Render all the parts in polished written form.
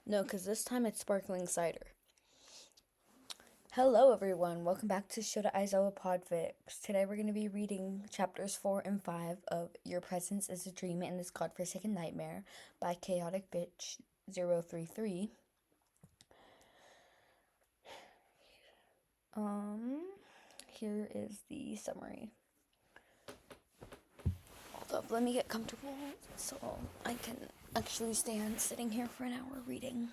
No, because this time it's sparkling cider. Hello, everyone. Welcome back to Aizawa Podfics. Today we're going to be reading chapters 4 and 5 of Your Presence is a Dream in This Godforsaken Nightmare by Chaotic Bitch 033. Here is the summary. Hold up, let me get comfortable so I can actually stand sitting here for an hour reading.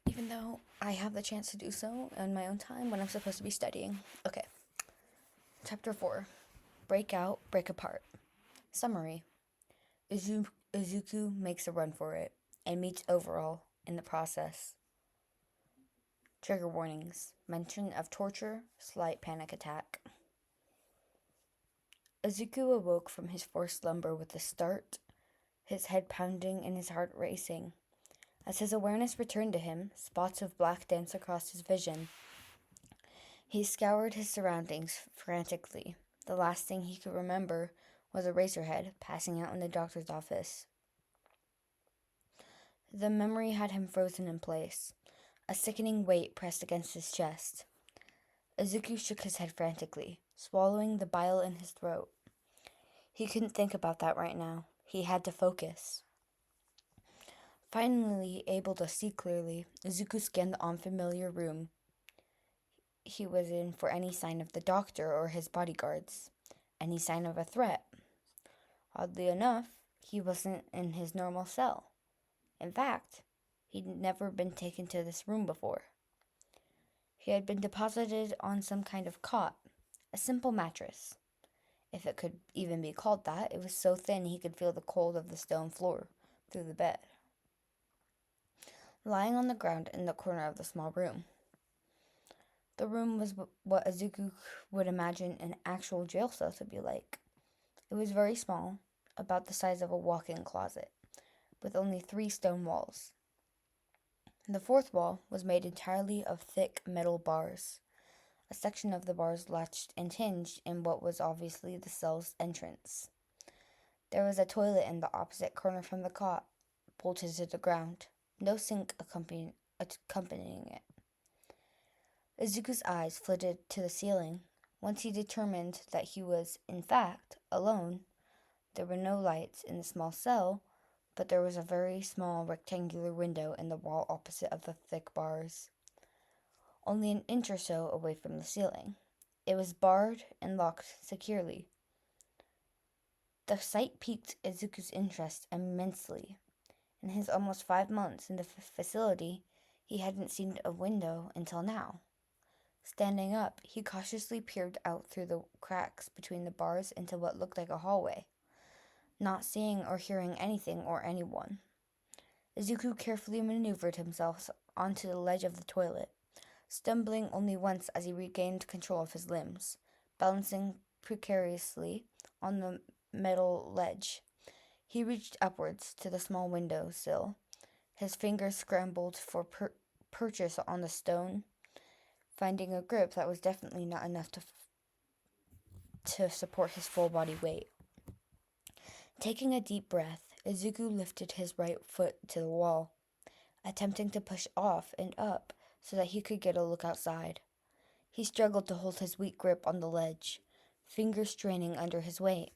Even though I have the chance to do so on my own time when I'm supposed to be studying. Okay. Chapter 4. Break Out, Break Apart. Summary. Izuku makes a run for it and meets Overhaul in the process. Trigger warnings. Mention of torture, slight panic attack. Izuku awoke from his forced slumber with a start, his head pounding and his heart racing. As his awareness returned to him, spots of black danced across his vision. He scoured his surroundings frantically. The last thing he could remember was a Razorhead passing out in the doctor's office. The memory had him frozen in place. A sickening weight pressed against his chest. Izuku shook his head frantically, swallowing the bile in his throat. He couldn't think about that right now. He had to focus. Finally able to see clearly, Izuku scanned the unfamiliar room he was in for any sign of the doctor or his bodyguards, any sign of a threat. Oddly enough, he wasn't in his normal cell. In fact, he'd never been taken to this room before. He had been deposited on some kind of cot, a simple mattress. If it could even be called that, it was so thin he could feel the cold of the stone floor through the bed. Lying on the ground in the corner of the small room. The room was what Izuku would imagine an actual jail cell to be like. It was very small, about the size of a walk-in closet, with only 3 stone walls. The 4th wall was made entirely of thick metal bars. A section of the bars latched and hinged in what was obviously the cell's entrance. There was a toilet in the opposite corner from the cot, bolted to the ground, no sink accompanying it. Izuku's eyes flitted to the ceiling. Once he determined that he was, in fact, alone, there were no lights in the small cell, but there was a very small rectangular window in the wall opposite of the thick bars, only an inch or so away from the ceiling. It was barred and locked securely. The sight piqued Izuku's interest immensely. In his almost 5 months in the facility, he hadn't seen a window until now. Standing up, he cautiously peered out through the cracks between the bars into what looked like a hallway, not seeing or hearing anything or anyone. Izuku carefully maneuvered himself onto the ledge of the toilet, stumbling only once as he regained control of his limbs, balancing precariously on the metal ledge. He reached upwards to the small window sill. His fingers scrambled for purchase on the stone, finding a grip that was definitely not enough to support his full body weight. Taking a deep breath, Izuku lifted his right foot to the wall, attempting to push off and up so that he could get a look outside. He struggled to hold his weak grip on the ledge, fingers straining under his weight,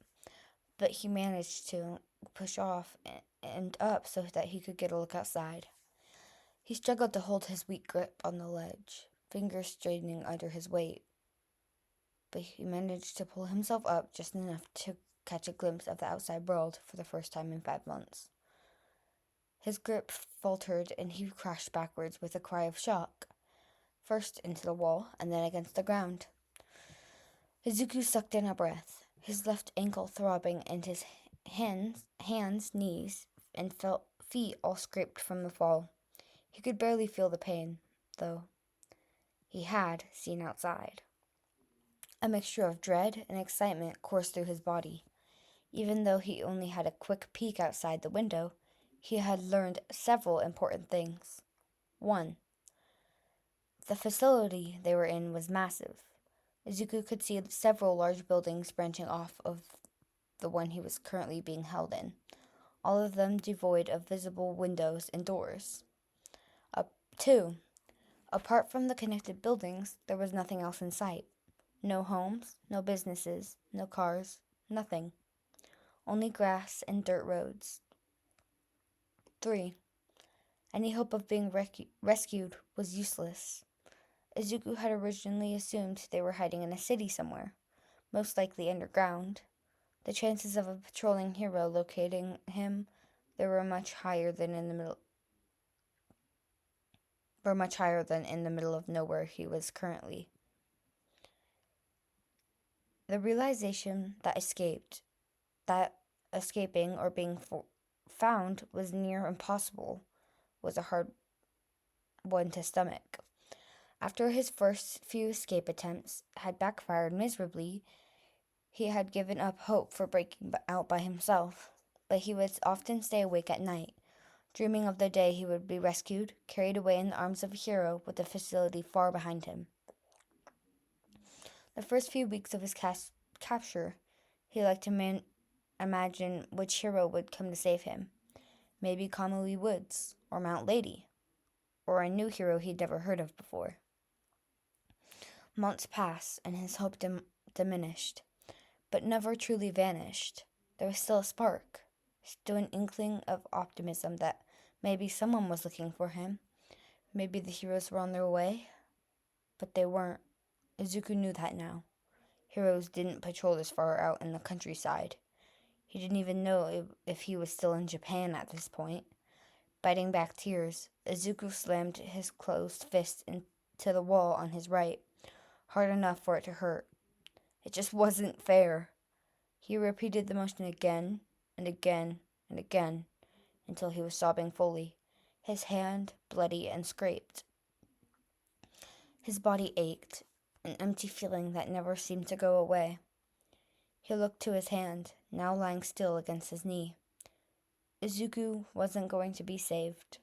but he managed to push off and up so that he could get a look outside. He struggled to hold his weak grip on the ledge, fingers straining under his weight, but he managed to pull himself up just enough to catch a glimpse of the outside world for the first time in 5 months. His grip faltered and he crashed backwards with a cry of shock, first into the wall and then against the ground. Izuku sucked in a breath, his left ankle throbbing and his hands, knees, and feet all scraped from the fall. He could barely feel the pain, though. He had seen outside. A mixture of dread and excitement coursed through his body. Even though he only had a quick peek outside the window, he had learned several important things. 1. The facility they were in was massive. Izuku could see several large buildings branching off of the one he was currently being held in, all of them devoid of visible windows and doors. 2. Apart from the connected buildings, there was nothing else in sight. No homes, no businesses, no cars, nothing. Only grass and dirt roads. 3. Any hope of being rescued was useless. Izuku had originally assumed they were hiding in a city somewhere, most likely underground. The chances of a patrolling hero locating him were much higher than in the middle of nowhere he was currently. The realization that escaping or being found was near impossible was a hard one to stomach. After his first few escape attempts had backfired miserably, he had given up hope for breaking out by himself, but he would often stay awake at night, dreaming of the day he would be rescued, carried away in the arms of a hero with the facility far behind him. The first few weeks of his capture, he liked to imagine which hero would come to save him. Maybe Kamui Woods, or Mount Lady, or a new hero he'd never heard of before. Months passed, and his hope diminished, but never truly vanished. There was still a spark, still an inkling of optimism that maybe someone was looking for him. Maybe the heroes were on their way, but they weren't. Izuku knew that now. Heroes didn't patrol this far out in the countryside. He didn't even know if he was still in Japan at this point. Biting back tears, Izuku slammed his closed fist into the wall on his right, hard enough for it to hurt. It just wasn't fair. He repeated the motion again and again and again until he was sobbing fully, his hand bloody and scraped. His body ached, an empty feeling that never seemed to go away. He looked to his hand, now lying still against his knee. Izuku wasn't going to be saved,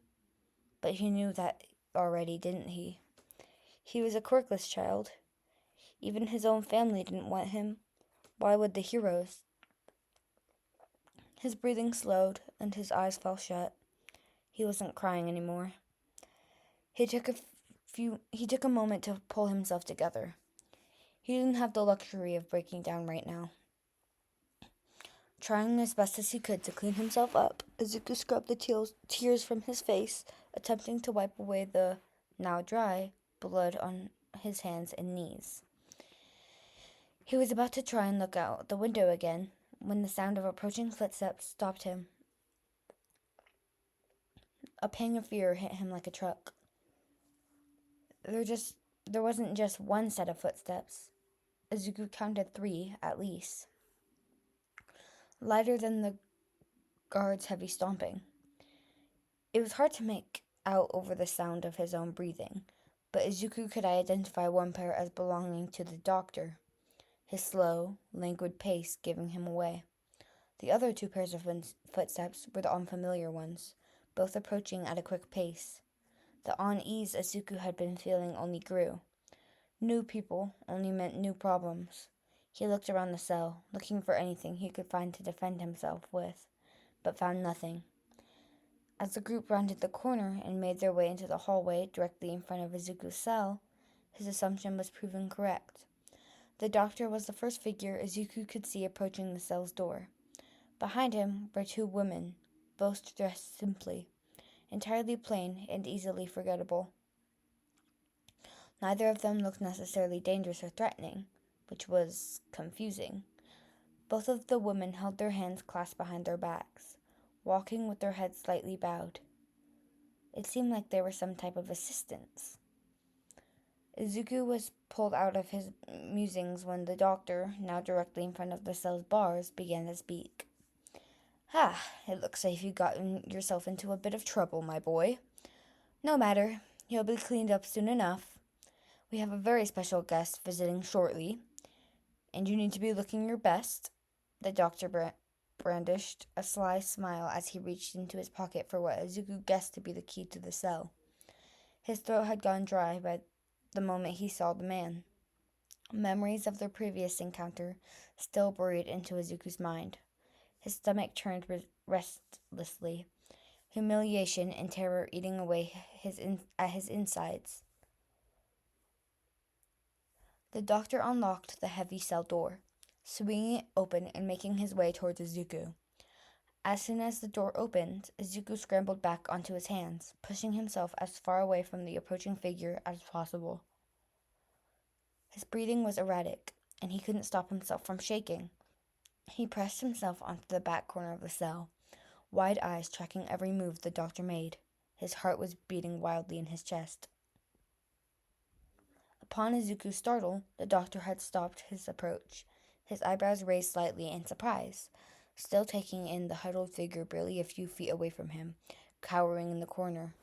but he knew that already, didn't he? He was a quirkless child. Even his own family didn't want him. Why would the heroes? His breathing slowed and his eyes fell shut. He wasn't crying anymore. He took a moment to pull himself together. He didn't have the luxury of breaking down right now. Trying as best as he could to clean himself up, Izuku scrubbed the tears from his face, attempting to wipe away the, now dry, blood on his hands and knees. He was about to try and look out the window again when the sound of approaching footsteps stopped him. A pang of fear hit him like a truck. There wasn't just one set of footsteps. Izuku counted 3, at least. Lighter than the guard's heavy stomping. It was hard to make out over the sound of his own breathing, but Izuku could identify one pair as belonging to the doctor, his slow, languid pace giving him away. The other 2 pairs of footsteps were the unfamiliar ones, both approaching at a quick pace. The unease Izuku had been feeling only grew. New people only meant new problems. He looked around the cell, looking for anything he could find to defend himself with, but found nothing. As the group rounded the corner and made their way into the hallway directly in front of Izuku's cell, his assumption was proven correct. The doctor was the first figure Izuku could see approaching the cell's door. Behind him were 2 women, both dressed simply, entirely plain and easily forgettable. Neither of them looked necessarily dangerous or threatening, which was confusing. Both of the women held their hands clasped behind their backs, walking with their heads slightly bowed. It seemed like they were some type of assistants. Izuku was pulled out of his musings when the doctor, now directly in front of the cell's bars, began to speak. It looks like you've gotten yourself into a bit of trouble, my boy. No matter, you'll be cleaned up soon enough. We have a very special guest visiting shortly, and you need to be looking your best. The doctor brandished a sly smile as he reached into his pocket for what Izuku guessed to be the key to the cell. His throat had gone dry by the moment he saw the man. Memories of their previous encounter still buried into Izuku's mind. His stomach churned restlessly, humiliation and terror eating away at his insides. The doctor unlocked the heavy cell door, swinging it open and making his way towards Izuku. As soon as the door opened, Izuku scrambled back onto his hands, pushing himself as far away from the approaching figure as possible. His breathing was erratic, and he couldn't stop himself from shaking. He pressed himself onto the back corner of the cell, wide eyes tracking every move the doctor made. His heart was beating wildly in his chest. Upon Izuku's startle, the doctor had stopped his approach, his eyebrows raised slightly in surprise, still taking in the huddled figure barely a few feet away from him, cowering in the corner.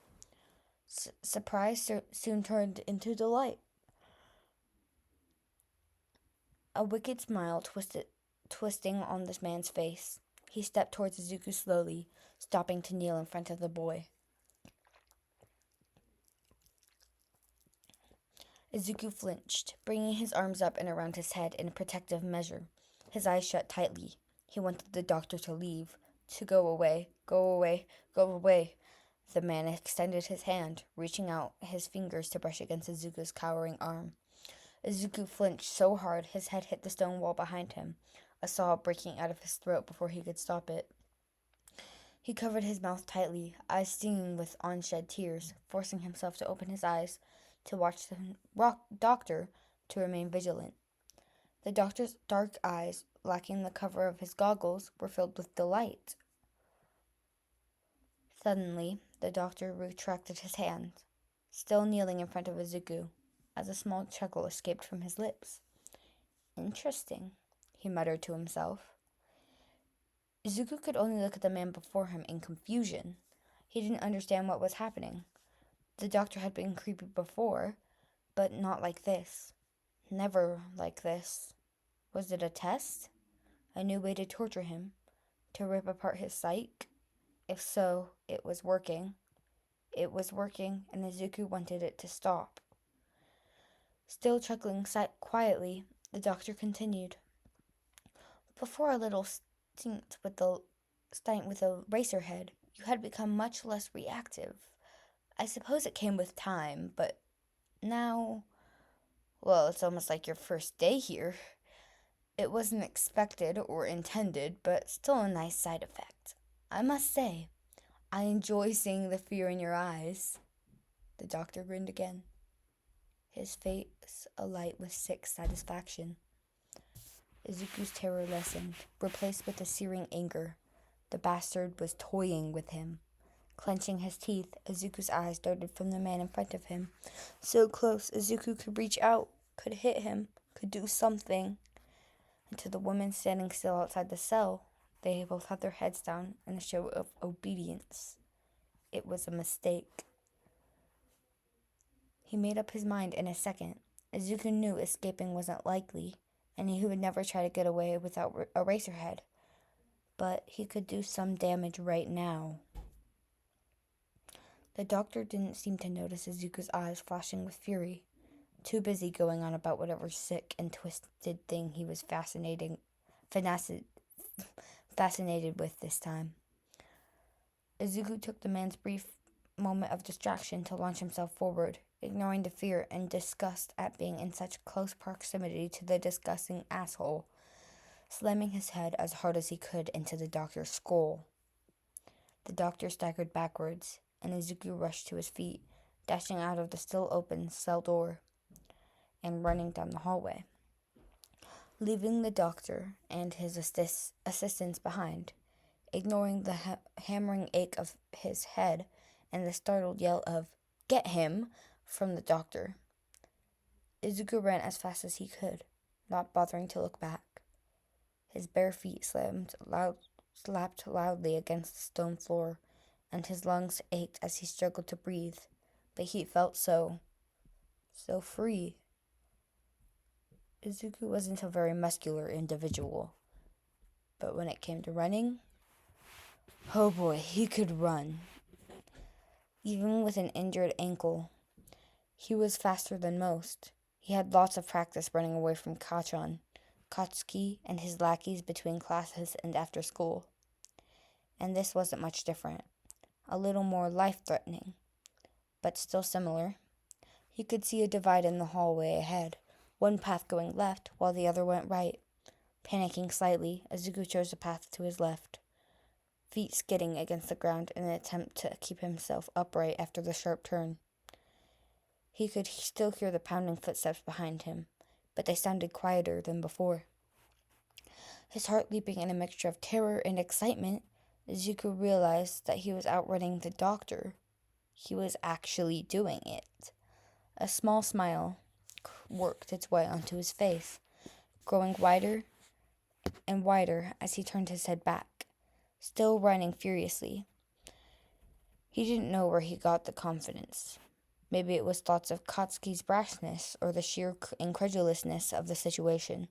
Surprise soon turned into delight. A wicked smile twisting on this man's face. He stepped towards Izuku slowly, stopping to kneel in front of the boy. Izuku flinched, bringing his arms up and around his head in a protective measure. His eyes shut tightly. He wanted the doctor to leave, to go away, go away, go away. The man extended his hand, reaching out his fingers to brush against Izuku's cowering arm. Izuku flinched so hard his head hit the stone wall behind him, a sob breaking out of his throat before he could stop it. He covered his mouth tightly, eyes stinging with unshed tears, forcing himself to open his eyes to watch the doctor to remain vigilant. The doctor's dark eyes, lacking the cover of his goggles, were filled with delight. Suddenly, the doctor retracted his hand, still kneeling in front of Izuku, as a small chuckle escaped from his lips. Interesting, he muttered to himself. Izuku could only look at the man before him in confusion. He didn't understand what was happening. The doctor had been creepy before, but not like this. Never like this. Was it a test? A new way to torture him? To rip apart his psyche? If so, it was working. It was working, and Izuku wanted it to stop. Still chuckling quietly, the doctor continued. Before a little stint with a racer head, you had become much less reactive. I suppose it came with time, but now, well, it's almost like your first day here. It wasn't expected or intended, but still a nice side effect. I must say, I enjoy seeing the fear in your eyes. The doctor grinned again, his face alight with sick satisfaction. Izuku's terror lessened, replaced with a searing anger. The bastard was toying with him. Clenching his teeth, Izuku's eyes darted from the man in front of him. So close, Izuku could reach out, could hit him, could do something. And to the woman standing still outside the cell, they both had their heads down in a show of obedience. It was a mistake. He made up his mind in a second. Izuku knew escaping wasn't likely, and he would never try to get away without a racerhead. But he could do some damage right now. The doctor didn't seem to notice Izuku's eyes flashing with fury, too busy going on about whatever sick and twisted thing he was fascinated with this time. Izuku took the man's brief moment of distraction to launch himself forward, ignoring the fear and disgust at being in such close proximity to the disgusting asshole, slamming his head as hard as he could into the doctor's skull. The doctor staggered backwards, and Izuku rushed to his feet, dashing out of the still open cell door and running down the hallway, leaving the doctor and his assistants behind, ignoring the hammering ache of his head and the startled yell of, "Get him!" from the doctor. Izuku ran as fast as he could, not bothering to look back. His bare feet slapped loudly against the stone floor, and his lungs ached as he struggled to breathe, but he felt so free. Izuku wasn't a very muscular individual, but when it came to running, oh boy, he could run. Even with an injured ankle, he was faster than most. He had lots of practice running away from Kachan, Katsuki and his lackeys between classes and after school. And this wasn't much different. A little more life-threatening, but still similar. He could see a divide in the hallway ahead, one path going left while the other went right. Panicking slightly, Izuku chose the path to his left, feet skidding against the ground in an attempt to keep himself upright after the sharp turn. He could still hear the pounding footsteps behind him, but they sounded quieter than before. His heart leaping in a mixture of terror and excitement, Izuku realized that he was outrunning the doctor. He was actually doing it. A small smile worked its way onto his face, growing wider and wider as he turned his head back, still running furiously. He didn't know where he got the confidence. Maybe it was thoughts of Katsuki's brashness or the sheer incredulousness of the situation.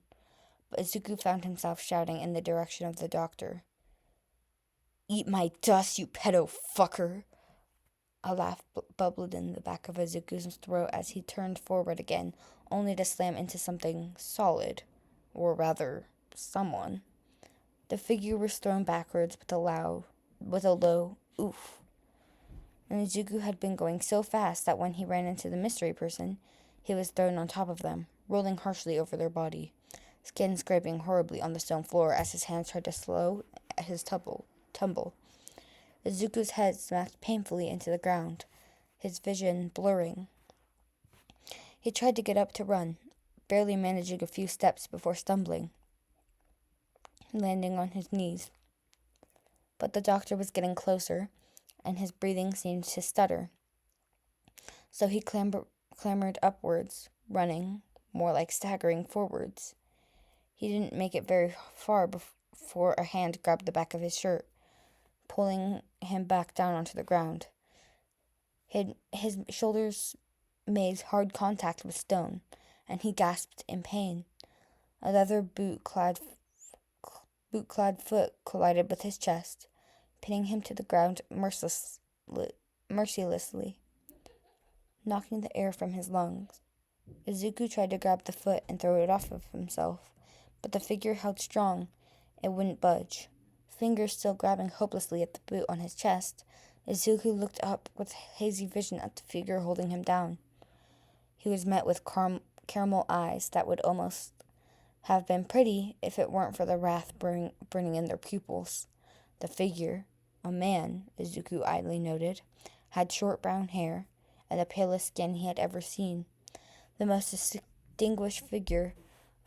But Izuku found himself shouting in the direction of the doctor. "Eat my dust, you pedo fucker!" A laugh bubbled in the back of Izuku's throat as he turned forward again, only to slam into something solid, or rather, someone. The figure was thrown backwards with a low oof. And Izuku had been going so fast that when he ran into the mystery person, he was thrown on top of them, rolling harshly over their body, skin scraping horribly on the stone floor as his hands tried to slow his tumble. Izuku's head smacked painfully into the ground, his vision blurring. He tried to get up to run, barely managing a few steps before stumbling, landing on his knees. But the doctor was getting closer, and his breathing seemed to stutter. So he clambered upwards, running, more like staggering forwards. He didn't make it very far before a hand grabbed the back of his shirt, pulling him back down onto the ground. His shoulders made hard contact with stone, and he gasped in pain. A leather boot-clad foot collided with his chest, pinning him to the ground mercilessly, knocking the air from his lungs. Izuku tried to grab the foot and throw it off of himself, but the figure held strong and wouldn't budge. Fingers still grabbing hopelessly at the boot on his chest, Izuku looked up with hazy vision at the figure holding him down. He was met with caramel eyes that would almost have been pretty if it weren't for the wrath burning in their pupils. The figure, a man, Izuku idly noted, had short brown hair and the palest skin he had ever seen. The most distinguished figure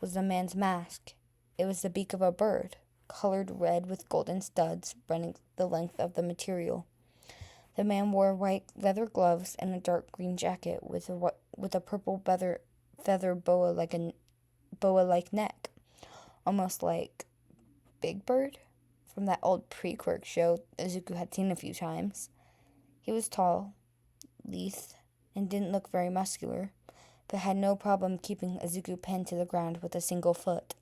was the man's mask. It was the beak of a bird, colored red with golden studs running the length of the material. The man wore white leather gloves and a dark green jacket with a purple feather boa-like neck, almost like Big Bird from that old pre-Quirk show Izuku had seen a few times. He was tall, lithe, and didn't look very muscular, but had no problem keeping Izuku pinned to the ground with a single foot.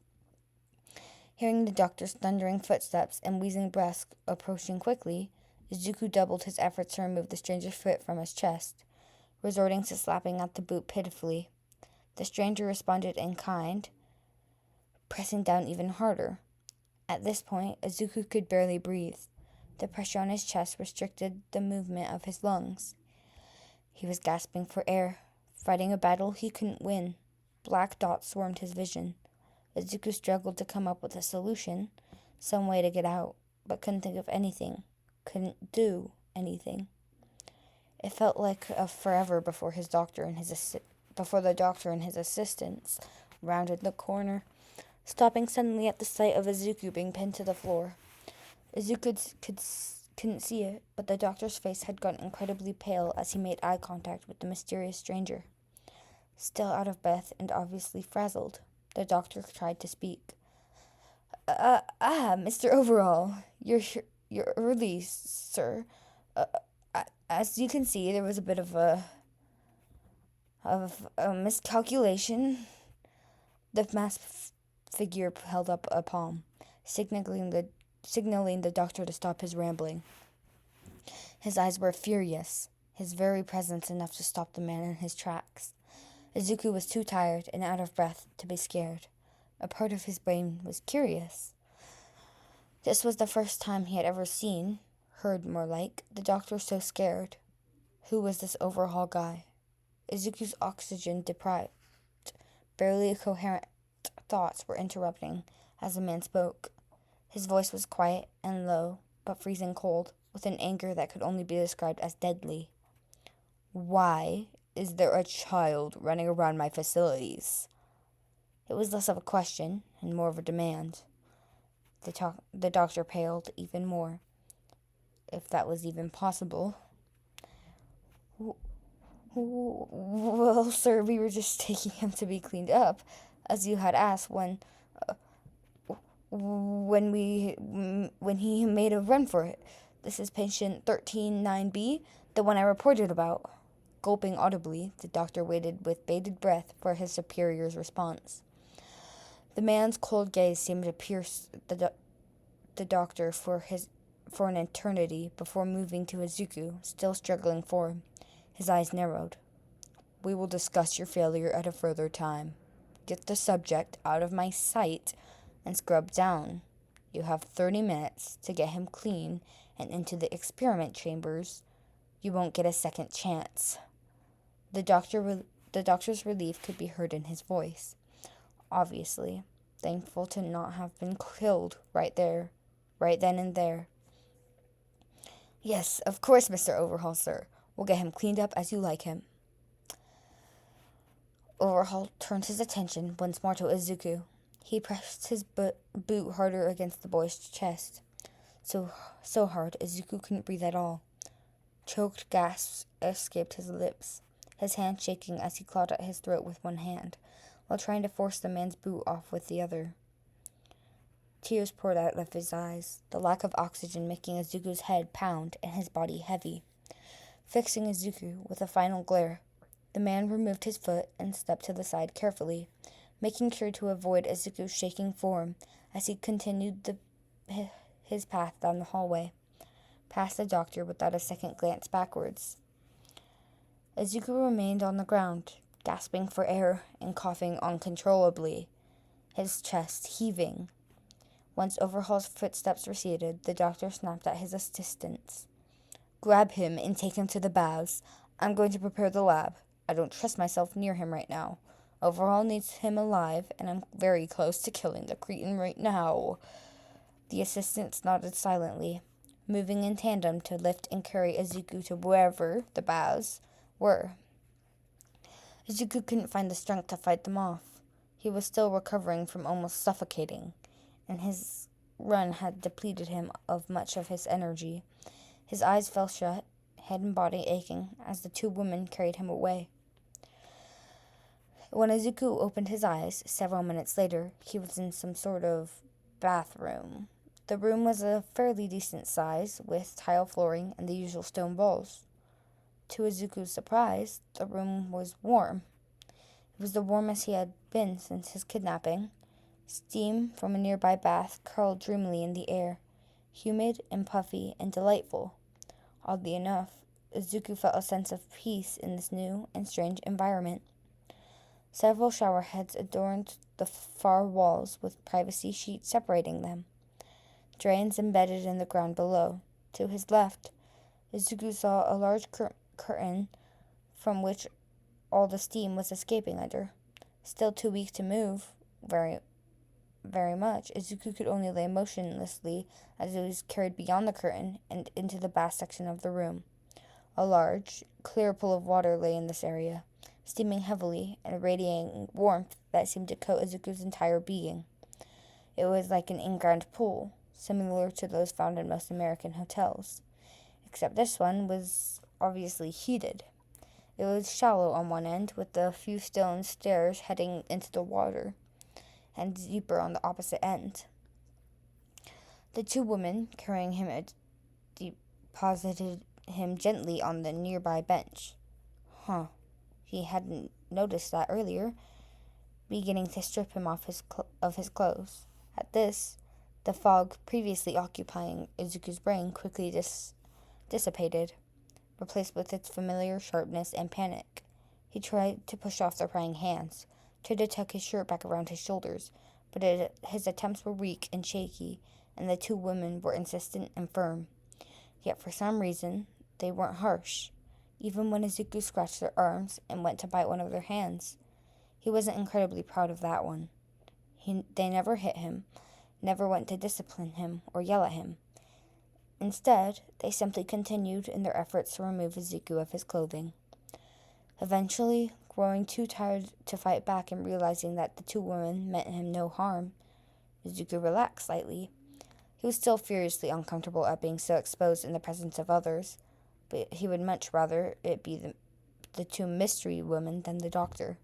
Hearing the doctor's thundering footsteps and wheezing breaths approaching quickly, Izuku doubled his efforts to remove the stranger's foot from his chest, resorting to slapping at the boot pitifully. The stranger responded in kind, pressing down even harder. At this point, Izuku could barely breathe. The pressure on his chest restricted the movement of his lungs. He was gasping for air, fighting a battle he couldn't win. Black dots swarmed his vision. Izuku struggled to come up with a solution, some way to get out, but couldn't think of anything, couldn't do anything. It felt like a forever before the doctor and his assistants rounded the corner, stopping suddenly at the sight of Izuku being pinned to the floor. Izuku couldn't see it, but the doctor's face had gone incredibly pale as he made eye contact with the mysterious stranger. Still out of breath and obviously frazzled, the doctor tried to speak. Mr. Overhaul, you're early, sir. As you can see, there was a bit of a miscalculation." The masked figure held up a palm, signaling the doctor to stop his rambling. His eyes were furious, his very presence enough to stop the man in his tracks. Izuku was too tired and out of breath to be scared, A part of his brain was curious. This was the first time he had ever heard more like, the doctor so scared. Who was this Overhaul guy? Izuku's oxygen deprived, barely coherent thoughts were interrupting as the man spoke. His voice was quiet and low, but freezing cold, with an anger that could only be described as deadly. Why is there a child running around my facilities? It was less of a question and more of a demand. The doctor paled even more, if that was even possible. Well, sir, we were just taking him to be cleaned up, as you had asked when he made a run for it. This is patient 139B, the one I reported about. Gulping audibly, the doctor waited with bated breath for his superior's response. The man's cold gaze seemed to pierce the doctor for an eternity before moving to Izuku, still struggling forward. His eyes narrowed. We will discuss your failure at a further time. Get the subject out of my sight and scrub down. You have 30 minutes to get him clean and into the experiment chambers. You won't get a second chance. The doctor's relief could be heard in his voice. Obviously, thankful to not have been killed right then and there. Yes, of course, Mr. Overhaul, sir. We'll get him cleaned up as you like him. Overhaul turned his attention once more to Izuku. He pressed his boot harder against the boy's chest. So hard, Izuku couldn't breathe at all. Choked gasps escaped his lips, his hand shaking as he clawed at his throat with one hand, while trying to force the man's boot off with the other. Tears poured out of his eyes, the lack of oxygen making Izuku's head pound and his body heavy. Fixing Izuku with a final glare, the man removed his foot and stepped to the side carefully, making sure to avoid Izuku's shaking form as he continued his path down the hallway, past the doctor without a second glance backwards. Izuku remained on the ground, gasping for air and coughing uncontrollably, his chest heaving. Once Overhaul's footsteps receded, the doctor snapped at his assistants. Grab him and take him to the baths. I'm going to prepare the lab. I don't trust myself near him right now. Overhaul needs him alive, and I'm very close to killing the cretin right now. The assistants nodded silently, moving in tandem to lift and carry Izuku to wherever the baths were. Izuku couldn't find the strength to fight them off. He was still recovering from almost suffocating, and his run had depleted him of much of his energy. His eyes fell shut, head and body aching, as the two women carried him away. When Izuku opened his eyes, several minutes later, he was in some sort of bathroom. The room was a fairly decent size, with tile flooring and the usual stone walls. To Izuku's surprise, the room was warm. It was the warmest he had been since his kidnapping. Steam from a nearby bath curled dreamily in the air, humid and puffy and delightful. Oddly enough, Izuku felt a sense of peace in this new and strange environment. Several shower heads adorned the far walls with privacy sheets separating them. Drains embedded in the ground below. To his left, Izuku saw a large curtain from which all the steam was escaping under. Still too weak to move very much, Izuku could only lay motionlessly as it was carried beyond the curtain and into the bath section of the room. A large, clear pool of water lay in this area, steaming heavily and radiating warmth that seemed to coat Izuku's entire being. It was like an in-ground pool, similar to those found in most American hotels, except this one was obviously heated. It was shallow on one end, with a few stone stairs heading into the water, and deeper on the opposite end. The two women carrying him deposited him gently on the nearby bench. He hadn't noticed that earlier, beginning to strip him off of his clothes. At this, the fog previously occupying Izuku's brain quickly dissipated, replaced with its familiar sharpness and panic. He tried to push off the prying hands, tried to tuck his shirt back around his shoulders, but his attempts were weak and shaky, and the two women were insistent and firm. Yet for some reason, they weren't harsh, even when Izuku scratched their arms and went to bite one of their hands. He wasn't incredibly proud of that one. They never hit him, never went to discipline him or yell at him. Instead, they simply continued in their efforts to remove Izuku of his clothing. Eventually, growing too tired to fight back and realizing that the two women meant him no harm, Izuku relaxed slightly. He was still furiously uncomfortable at being so exposed in the presence of others, but he would much rather it be the two mystery women than the doctor.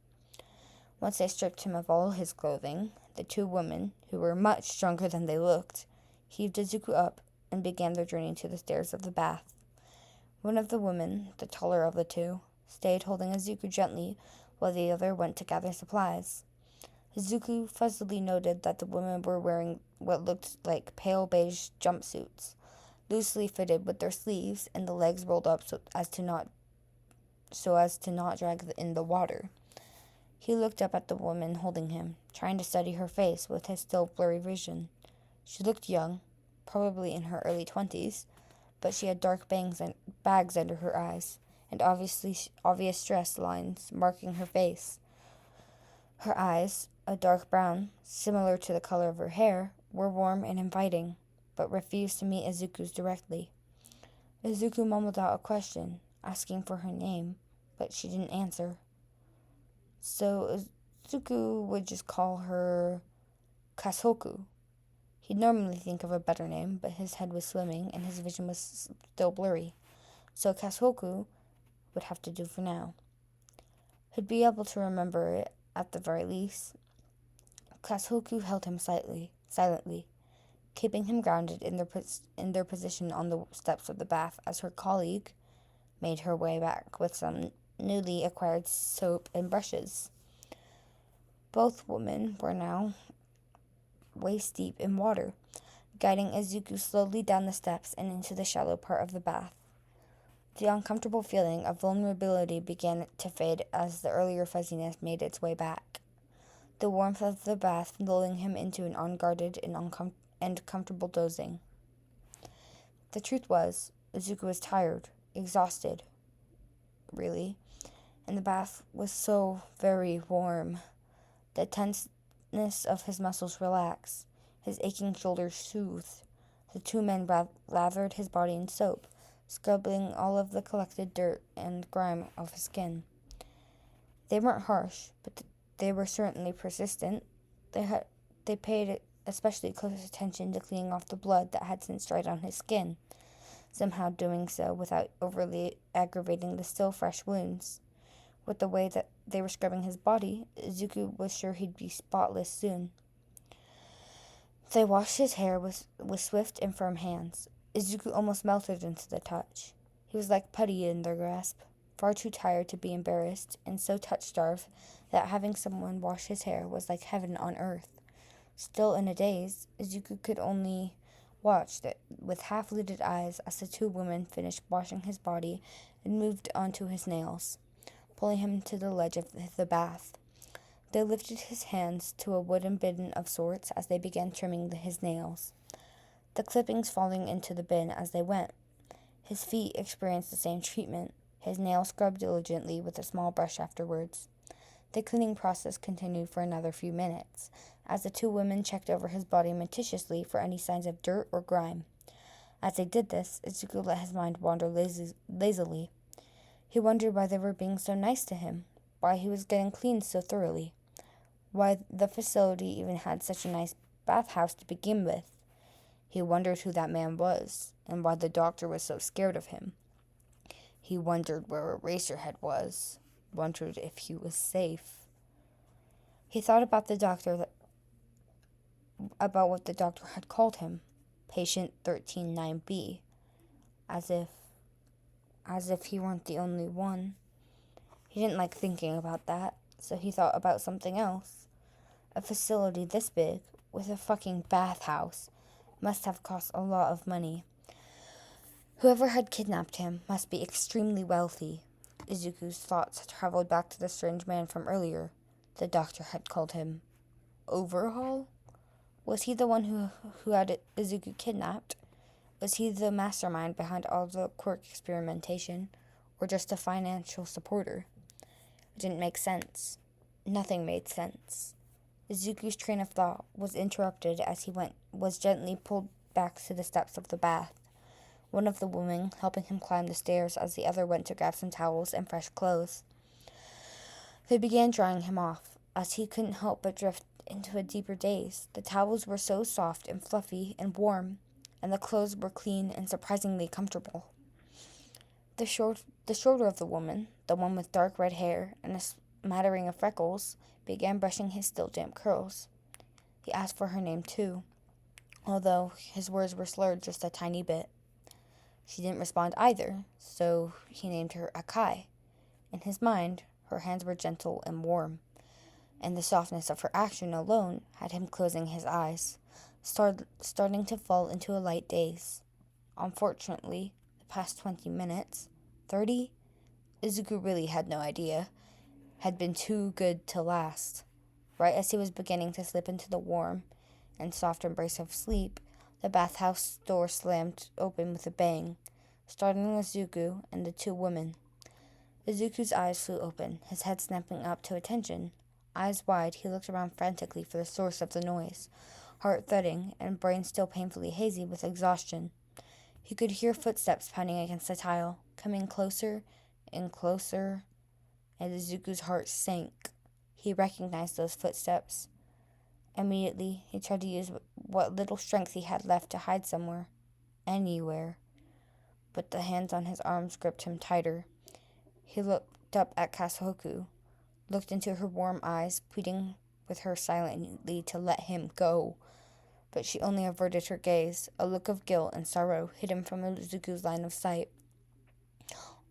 Once they stripped him of all his clothing, the two women, who were much stronger than they looked, heaved Izuku up and began their journey to the stairs of the bath. One of the women, the taller of the two, stayed holding Izuku gently while the other went to gather supplies. Izuku fuzzily noted that the women were wearing what looked like pale beige jumpsuits, loosely fitted with their sleeves and the legs rolled up so as to not drag in the water. He looked up at the woman holding him, trying to study her face with his still blurry vision. She looked young, probably in her early 20s, but she had dark bags under her eyes, and obvious stress lines marking her face. Her eyes, a dark brown, similar to the color of her hair, were warm and inviting, but refused to meet Izuku's directly. Izuku mumbled out a question, asking for her name, but she didn't answer. So Izuku would just call her Kasoku. He'd normally think of a better name, but his head was swimming and his vision was still blurry, so Kasoku would have to do for now. He'd be able to remember it at the very least. Kasoku held him silently, keeping him grounded in their position on the steps of the bath as her colleague made her way back with some newly acquired soap and brushes. Both women were now waist-deep in water, guiding Izuku slowly down the steps and into the shallow part of the bath. The uncomfortable feeling of vulnerability began to fade as the earlier fuzziness made its way back, the warmth of the bath lulling him into an unguarded and comfortable dozing. The truth was, Izuku was tired, exhausted, really, and the bath was so very warm. The tenseness of his muscles relaxed, his aching shoulders soothed. The two men lathered his body in soap, scrubbing all of the collected dirt and grime off his skin. They weren't harsh, but they were certainly persistent. They paid especially close attention to cleaning off the blood that had since dried on his skin, somehow doing so without overly aggravating the still fresh wounds. With the way that they were scrubbing his body, Izuku was sure he'd be spotless soon. They washed his hair with swift and firm hands. Izuku almost melted into the touch. He was like putty in their grasp, far too tired to be embarrassed, and so touch-starved that having someone wash his hair was like heaven on earth. Still in a daze, Izuku could only watch with half-lidded eyes as the two women finished washing his body and moved on to his nails, pulling him to the ledge of the bath. They lifted his hands to a wooden bin of sorts as they began trimming his nails, the clippings falling into the bin as they went. His feet experienced the same treatment, his nails scrubbed diligently with a small brush afterwards. The cleaning process continued for another few minutes, as the two women checked over his body meticulously for any signs of dirt or grime. As they did this, Izuku let his mind wander lazily. He wondered why they were being so nice to him, why he was getting cleaned so thoroughly, why the facility even had such a nice bathhouse to begin with. He wondered who that man was, and why the doctor was so scared of him. He wondered where Eraserhead was, wondered if he was safe. He thought about about what the doctor had called him, Patient 139B, as if he weren't the only one. He didn't like thinking about that, so he thought about something else. A facility this big, with a fucking bathhouse, must have cost a lot of money. Whoever had kidnapped him must be extremely wealthy. Izuku's thoughts traveled back to the strange man from earlier. The doctor had called him Overhaul? Was he the one who had Izuku kidnapped? Was he the mastermind behind all the quirk experimentation, or just a financial supporter? It didn't make sense. Nothing made sense. Izuku's train of thought was interrupted as he was gently pulled back to the steps of the bath, one of the women helping him climb the stairs as the other went to grab some towels and fresh clothes. They began drying him off, as he couldn't help but drift into a deeper daze. The towels were so soft and fluffy and warm, and the clothes were clean and surprisingly comfortable. The shorter of the woman, the one with dark red hair and a smattering of freckles, began brushing his still damp curls. He asked for her name too, although his words were slurred just a tiny bit. She didn't respond either, so he named her Akai. In his mind, her hands were gentle and warm, and the softness of her action alone had him closing his eyes, starting to fall into a light daze. Unfortunately, the past 20 minutes, 30, Izuku really had no idea, had been too good to last. Right as he was beginning to slip into the warm and soft embrace of sleep, the bathhouse door slammed open with a bang, startling Izuku and the two women. Izuku's eyes flew open, his head snapping up to attention. Eyes wide, he looked around frantically for the source of the noise, heart thudding and brain still painfully hazy with exhaustion. He could hear footsteps pounding against the tile, coming closer and closer, and Izuku's heart sank. He recognized those footsteps. Immediately, he tried to use what little strength he had left to hide somewhere, anywhere. But the hands on his arms gripped him tighter. He looked up at Kasohoku, looked into her warm eyes, pleading with her silently to let him go. But she only averted her gaze, a look of guilt and sorrow hidden from Izuku's line of sight.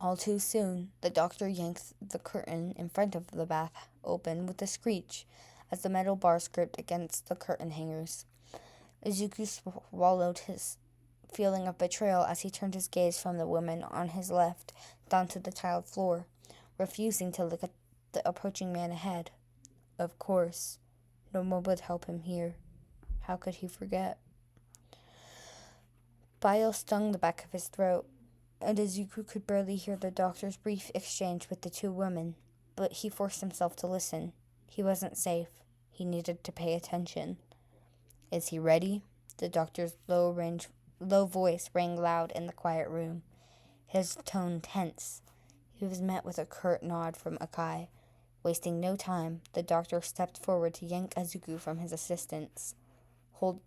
All too soon, the doctor yanked the curtain in front of the bath open with a screech as the metal bar scraped against the curtain hangers. Izuku swallowed his feeling of betrayal as he turned his gaze from the woman on his left down to the tiled floor, refusing to look at the approaching man ahead. Of course, no one would help him here. How could he forget? Bile stung the back of his throat, and Izuku could barely hear the doctor's brief exchange with the two women, but he forced himself to listen. He wasn't safe. He needed to pay attention. Is he ready? The doctor's low voice rang loud in the quiet room, his tone tense. He was met with a curt nod from Akai. Wasting no time, the doctor stepped forward to yank Izuku from his assistant's hold.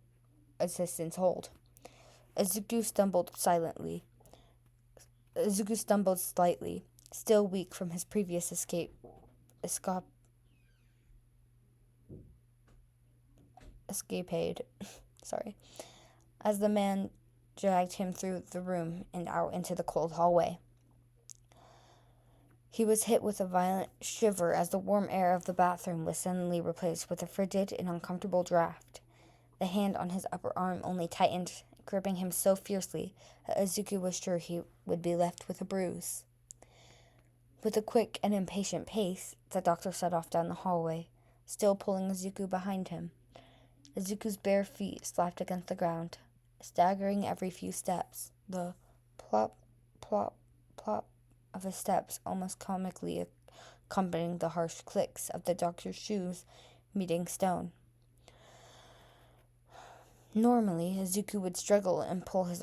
Izuku stumbled slightly, still weak from his previous escapade. As the man dragged him through the room and out into the cold hallway. He was hit with a violent shiver as the warm air of the bathroom was suddenly replaced with a frigid and uncomfortable draft. The hand on his upper arm only tightened, gripping him so fiercely that Izuku was sure he would be left with a bruise. With a quick and impatient pace, the doctor set off down the hallway, still pulling Izuku behind him. Izuku's bare feet slapped against the ground, staggering every few steps, the plop, plop, plop of his steps almost comically accompanying the harsh clicks of the doctor's shoes meeting stone. Normally, Izuku would struggle and pull his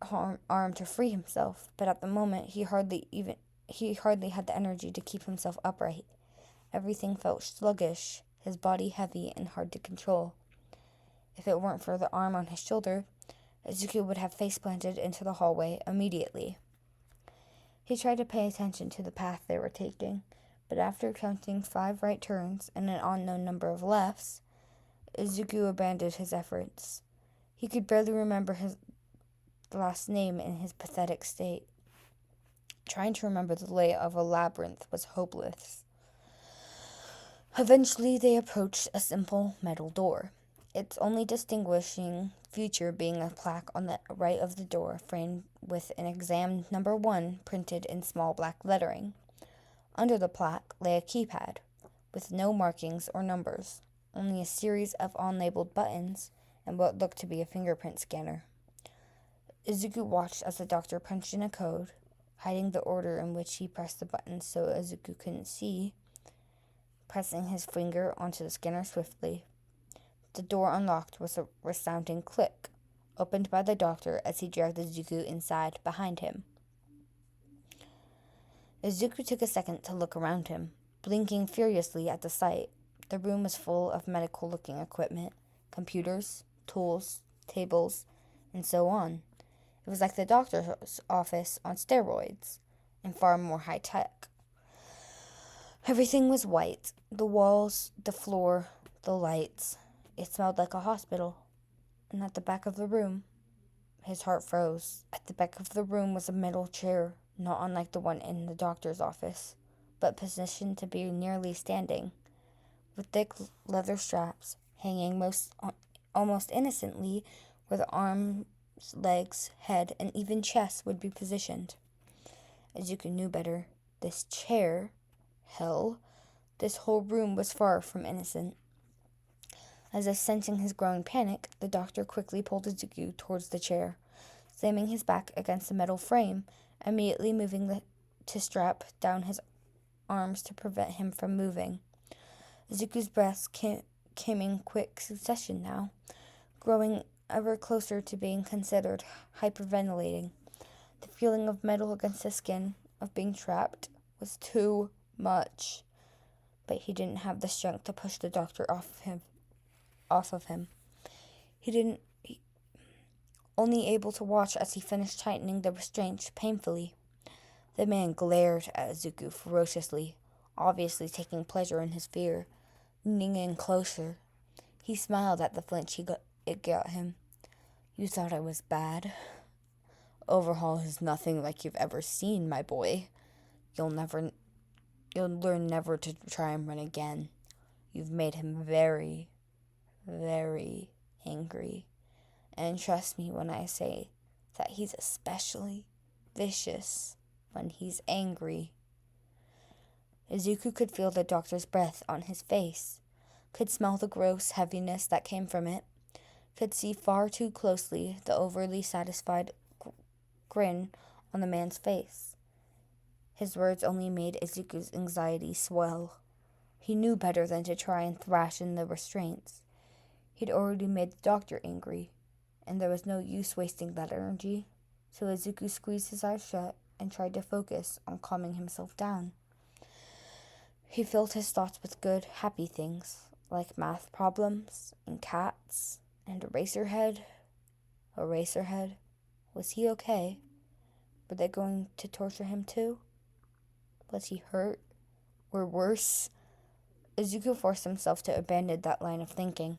arm to free himself, but at the moment he hardly had the energy to keep himself upright. Everything felt sluggish, his body heavy and hard to control. If it weren't for the arm on his shoulder, Izuku would have face-planted into the hallway immediately. He tried to pay attention to the path they were taking, but after counting 5 right turns and an unknown number of lefts, Izuku abandoned his efforts. He could barely remember his last name in his pathetic state. Trying to remember the layout of a labyrinth was hopeless. Eventually, they approached a simple metal door, its only distinguishing feature being a plaque on the right of the door framed with an exam number 1 printed in small black lettering. Under the plaque lay a keypad, with no markings or numbers, only a series of unlabeled buttons and what looked to be a fingerprint scanner. Izuku watched as the doctor punched in a code, hiding the order in which he pressed the buttons so Izuku couldn't see, pressing his finger onto the scanner swiftly. The door unlocked with a resounding click, opened by the doctor as he dragged Izuku inside behind him. Izuku took a second to look around him, blinking furiously at the sight. The room was full of medical-looking equipment, computers, tools, tables, and so on. It was like the doctor's office on steroids, and far more high-tech. Everything was white. The walls, the floor, the lights. It smelled like a hospital. And at the back of the room, his heart froze. At the back of the room was a metal chair, not unlike the one in the doctor's office, but positioned to be nearly standing, with thick leather straps hanging almost innocently where the arms, legs, head, and even chest would be positioned. Izuku knew better. This chair, hell, this whole room was far from innocent. As if sensing his growing panic, the doctor quickly pulled Izuku towards the chair, slamming his back against the metal frame, immediately moving to strap down his arms to prevent him from moving. Izuku's breaths came in quick succession now, growing ever closer to being considered hyperventilating. The feeling of metal against the skin, of being trapped, was too much. But he didn't have the strength to push the doctor off of him. Only able to watch as he finished tightening the restraints painfully. The man glared at Izuku ferociously, obviously taking pleasure in his fear, leaning in closer. He smiled at the flinch it got him. "You thought I was bad? Overhaul is nothing like you've ever seen, my boy. You'll learn never to try and run again. You've made him very, very angry. And trust me when I say that he's especially vicious when he's angry." Izuku could feel the doctor's breath on his face, could smell the gross heaviness that came from it, could see far too closely the overly satisfied grin on the man's face. His words only made Izuku's anxiety swell. He knew better than to try and thrash in the restraints. He'd already made the doctor angry, and there was no use wasting that energy, so Izuku squeezed his eyes shut and tried to focus on calming himself down. He filled his thoughts with good, happy things, like math problems, and cats, and Eraserhead. Eraserhead? Was he okay? Were they going to torture him too? Was he hurt? Or worse? Izuku forced himself to abandon that line of thinking.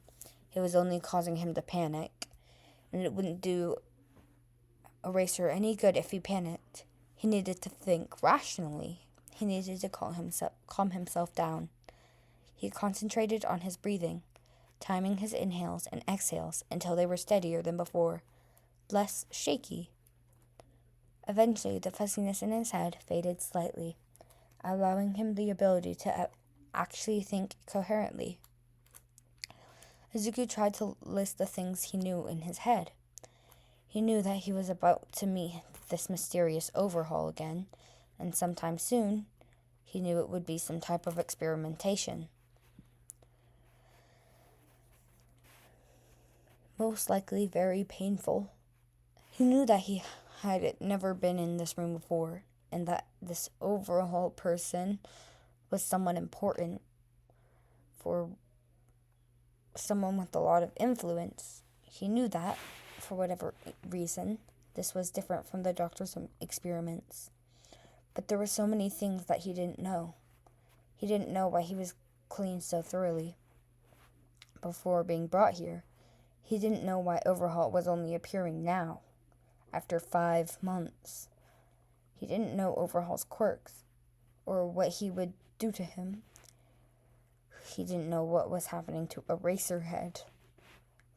It was only causing him to panic, and it wouldn't do Eraser any good if he panicked. He needed to think rationally. He needed to calm himself down. He concentrated on his breathing, timing his inhales and exhales until they were steadier than before, less shaky. Eventually, the fuzziness in his head faded slightly, allowing him the ability to actually think coherently. Izuku tried to list the things he knew in his head. He knew that he was about to meet this mysterious Overhaul again, and sometime soon, he knew it would be some type of experimentation. Most likely very painful. He knew that he had never been in this room before, and that this Overhaul person was someone important, for someone with a lot of influence. He knew that, for whatever reason, this was different from the doctor's experiments. But there were so many things that he didn't know. He didn't know why he was cleaned so thoroughly before being brought here. He didn't know why Overhaul was only appearing now, after 5 months. He didn't know Overhaul's quirks, or what he would do to him. He didn't know what was happening to Eraserhead.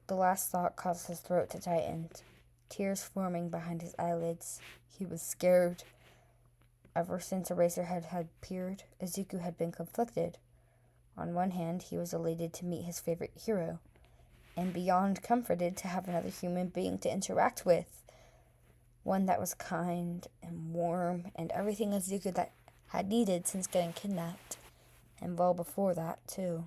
The last thought caused his throat to tighten, tears forming behind his eyelids. He was scared. Ever since Eraserhead had appeared, Izuku had been conflicted. On one hand, he was elated to meet his favorite hero, and beyond comforted to have another human being to interact with. One that was kind and warm and everything Izuku that had needed since getting kidnapped. And well before that, too.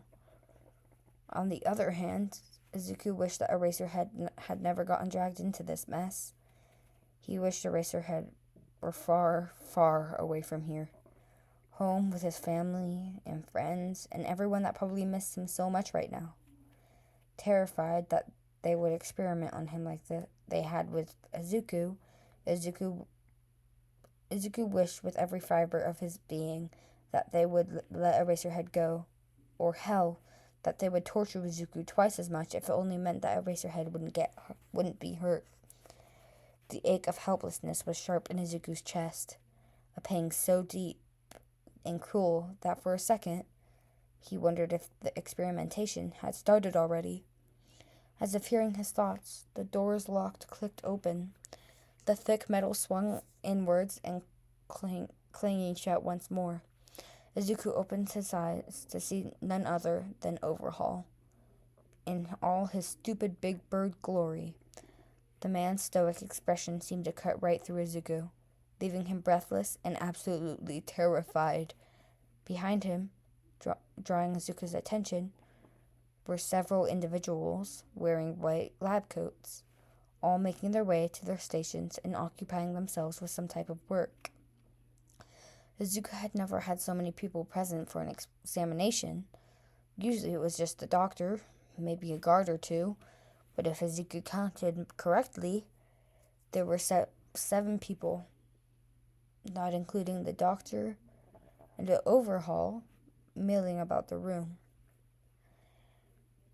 On the other hand, Izuku wished that Eraserhead had never gotten dragged into this mess. He wished Eraserhead were far, far away from here. Home with his family and friends and everyone that probably missed him so much right now. Terrified that they would experiment on him like they had with Izuku, Izuku wished with every fiber of his being that they would let Eraserhead go. Or hell, that they would torture Izuku twice as much if it only meant that Eraserhead wouldn't be hurt. The ache of helplessness was sharp in Izuku's chest, a pain so deep and cruel that for a second he wondered if the experimentation had started already. As if hearing his thoughts, the doors locked clicked open. The thick metal swung inwards and clanging shut once more. Izuku opened his eyes to see none other than Overhaul. In all his stupid big bird glory, the man's stoic expression seemed to cut right through Izuku, leaving him breathless and absolutely terrified. Behind him, drawing Izuku's attention, were several individuals wearing white lab coats, all making their way to their stations and occupying themselves with some type of work. Izuku had never had so many people present for an examination. Usually it was just the doctor, maybe a guard or two, but if Izuku counted correctly, there were 7 people, not including the doctor and the Overhaul, milling about the room.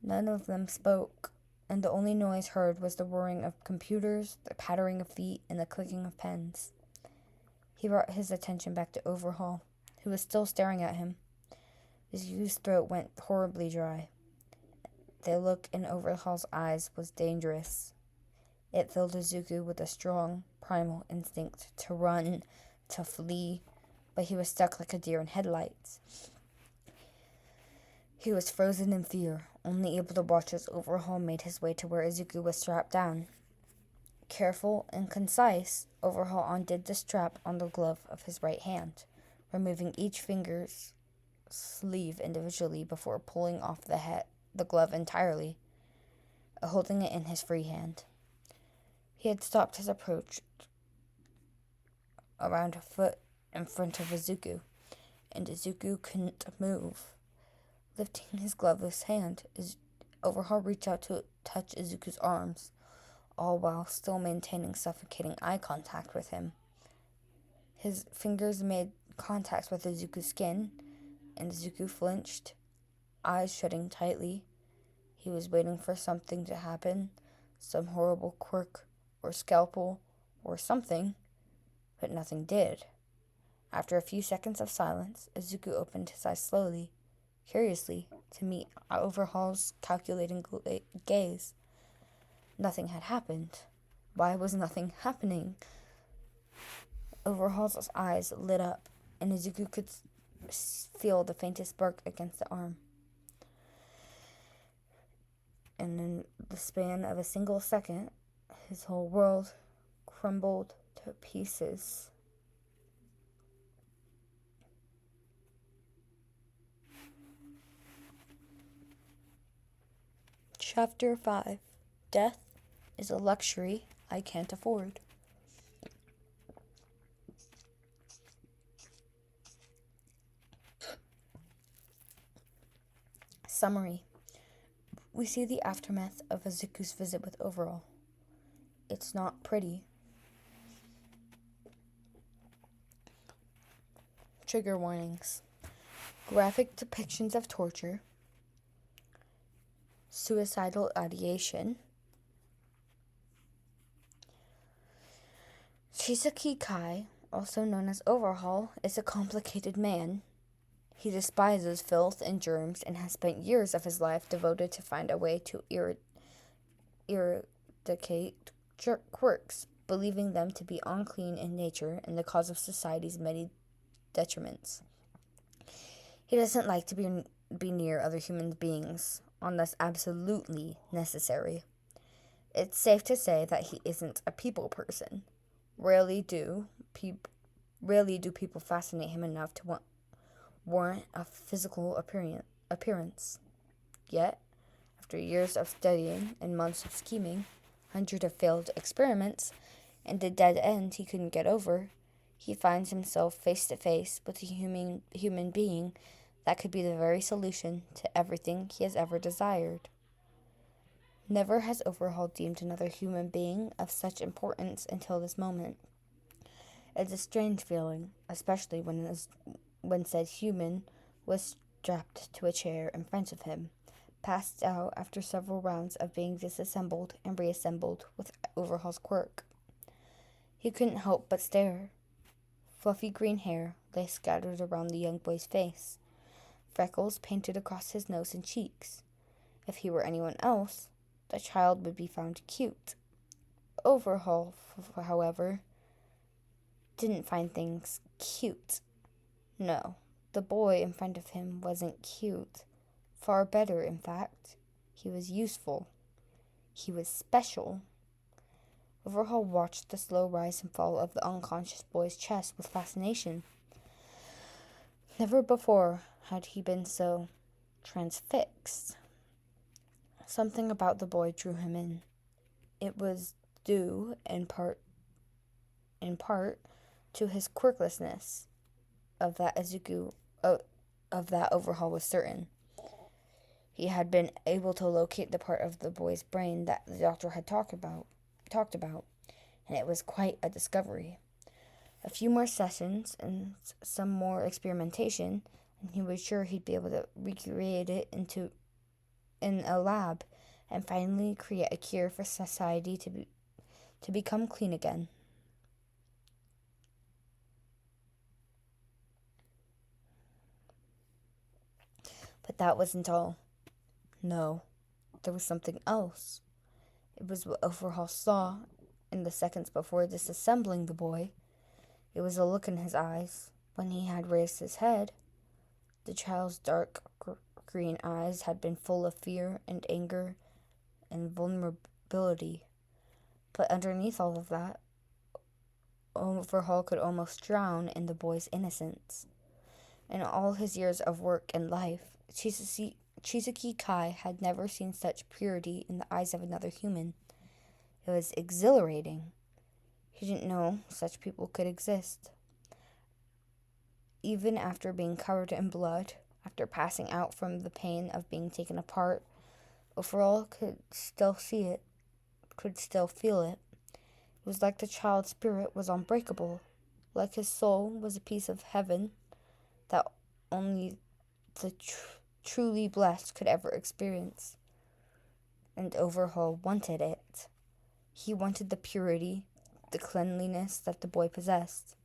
None of them spoke, and the only noise heard was the roaring of computers, the pattering of feet, and the clicking of pens. He brought his attention back to Overhaul, who was still staring at him. Izuku's throat went horribly dry. The look in Overhaul's eyes was dangerous. It filled Izuku with a strong, primal instinct to run, to flee, but he was stuck like a deer in headlights. He was frozen in fear, only able to watch as Overhaul made his way to where Izuku was strapped down. Careful and concise, Overhaul undid the strap on the glove of his right hand, removing each finger's sleeve individually before pulling off the glove entirely, holding it in his free hand. He had stopped his approach around a foot in front of Izuku, and Izuku couldn't move. Lifting his gloveless hand, Overhaul reached out to touch Izuku's arms, all while still maintaining suffocating eye contact with him. His fingers made contact with Izuku's skin, and Izuku flinched, eyes shutting tightly. He was waiting for something to happen, some horrible quirk or scalpel or something, but nothing did. After a few seconds of silence, Izuku opened his eyes slowly, curiously, to meet Overhaul's calculating gaze. Nothing had happened. Why was nothing happening? Overhaul's eyes lit up, and Izuku could feel the faintest spark against the arm. And in the span of a single second, his whole world crumbled to pieces. Chapter 5. Death is a luxury I can't afford. Summary. We see the aftermath of Izuku's visit with Overhaul. It's not pretty. Trigger warnings. Graphic depictions of torture. Suicidal ideation. Chisaki Kai, also known as Overhaul, is a complicated man. He despises filth and germs and has spent years of his life devoted to find a way to eradicate quirks, believing them to be unclean in nature and the cause of society's many detriments. He doesn't like to be near other human beings, unless absolutely necessary. It's safe to say that he isn't a people person. Rarely do people fascinate him enough to warrant a physical appearance. Yet, after years of studying and months of scheming, hundreds of failed experiments, and a dead end he couldn't get over, he finds himself face to face with a human being that could be the very solution to everything he has ever desired. Never has Overhaul deemed another human being of such importance until this moment. It's a strange feeling, especially when said human was strapped to a chair in front of him, passed out after several rounds of being disassembled and reassembled with Overhaul's quirk. He couldn't help but stare. Fluffy green hair lay scattered around the young boy's face, freckles painted across his nose and cheeks. If he were anyone else, the child would be found cute. Overhaul, however, didn't find things cute. No, the boy in front of him wasn't cute. Far better, in fact. He was useful. He was special. Overhaul watched the slow rise and fall of the unconscious boy's chest with fascination. Never before had he been so transfixed. Something about the boy drew him in. It was due, in part, to his quirklessness. Of that Overhaul was certain. He had been able to locate the part of the boy's brain that the doctor had talked about, and it was quite a discovery. A few more sessions and some more experimentation, and he was sure he'd be able to recreate it in a lab and finally create a cure for society to become clean again. But that wasn't all. No, there was something else. It was what Overhaul saw in the seconds before disassembling the boy. It was a look in his eyes when he had raised his head. The child's dark green eyes had been full of fear and anger and vulnerability. But underneath all of that, Overhaul could almost drown in the boy's innocence. In all his years of work and life, Chizuki Kai had never seen such purity in the eyes of another human. It was exhilarating. He didn't know such people could exist. Even after being covered in blood, after passing out from the pain of being taken apart, Overhaul could still see it, could still feel it. It was like the child's spirit was unbreakable, like his soul was a piece of heaven that only the truly blessed could ever experience. And Overhaul wanted it. He wanted the purity, the cleanliness that the boy possessed.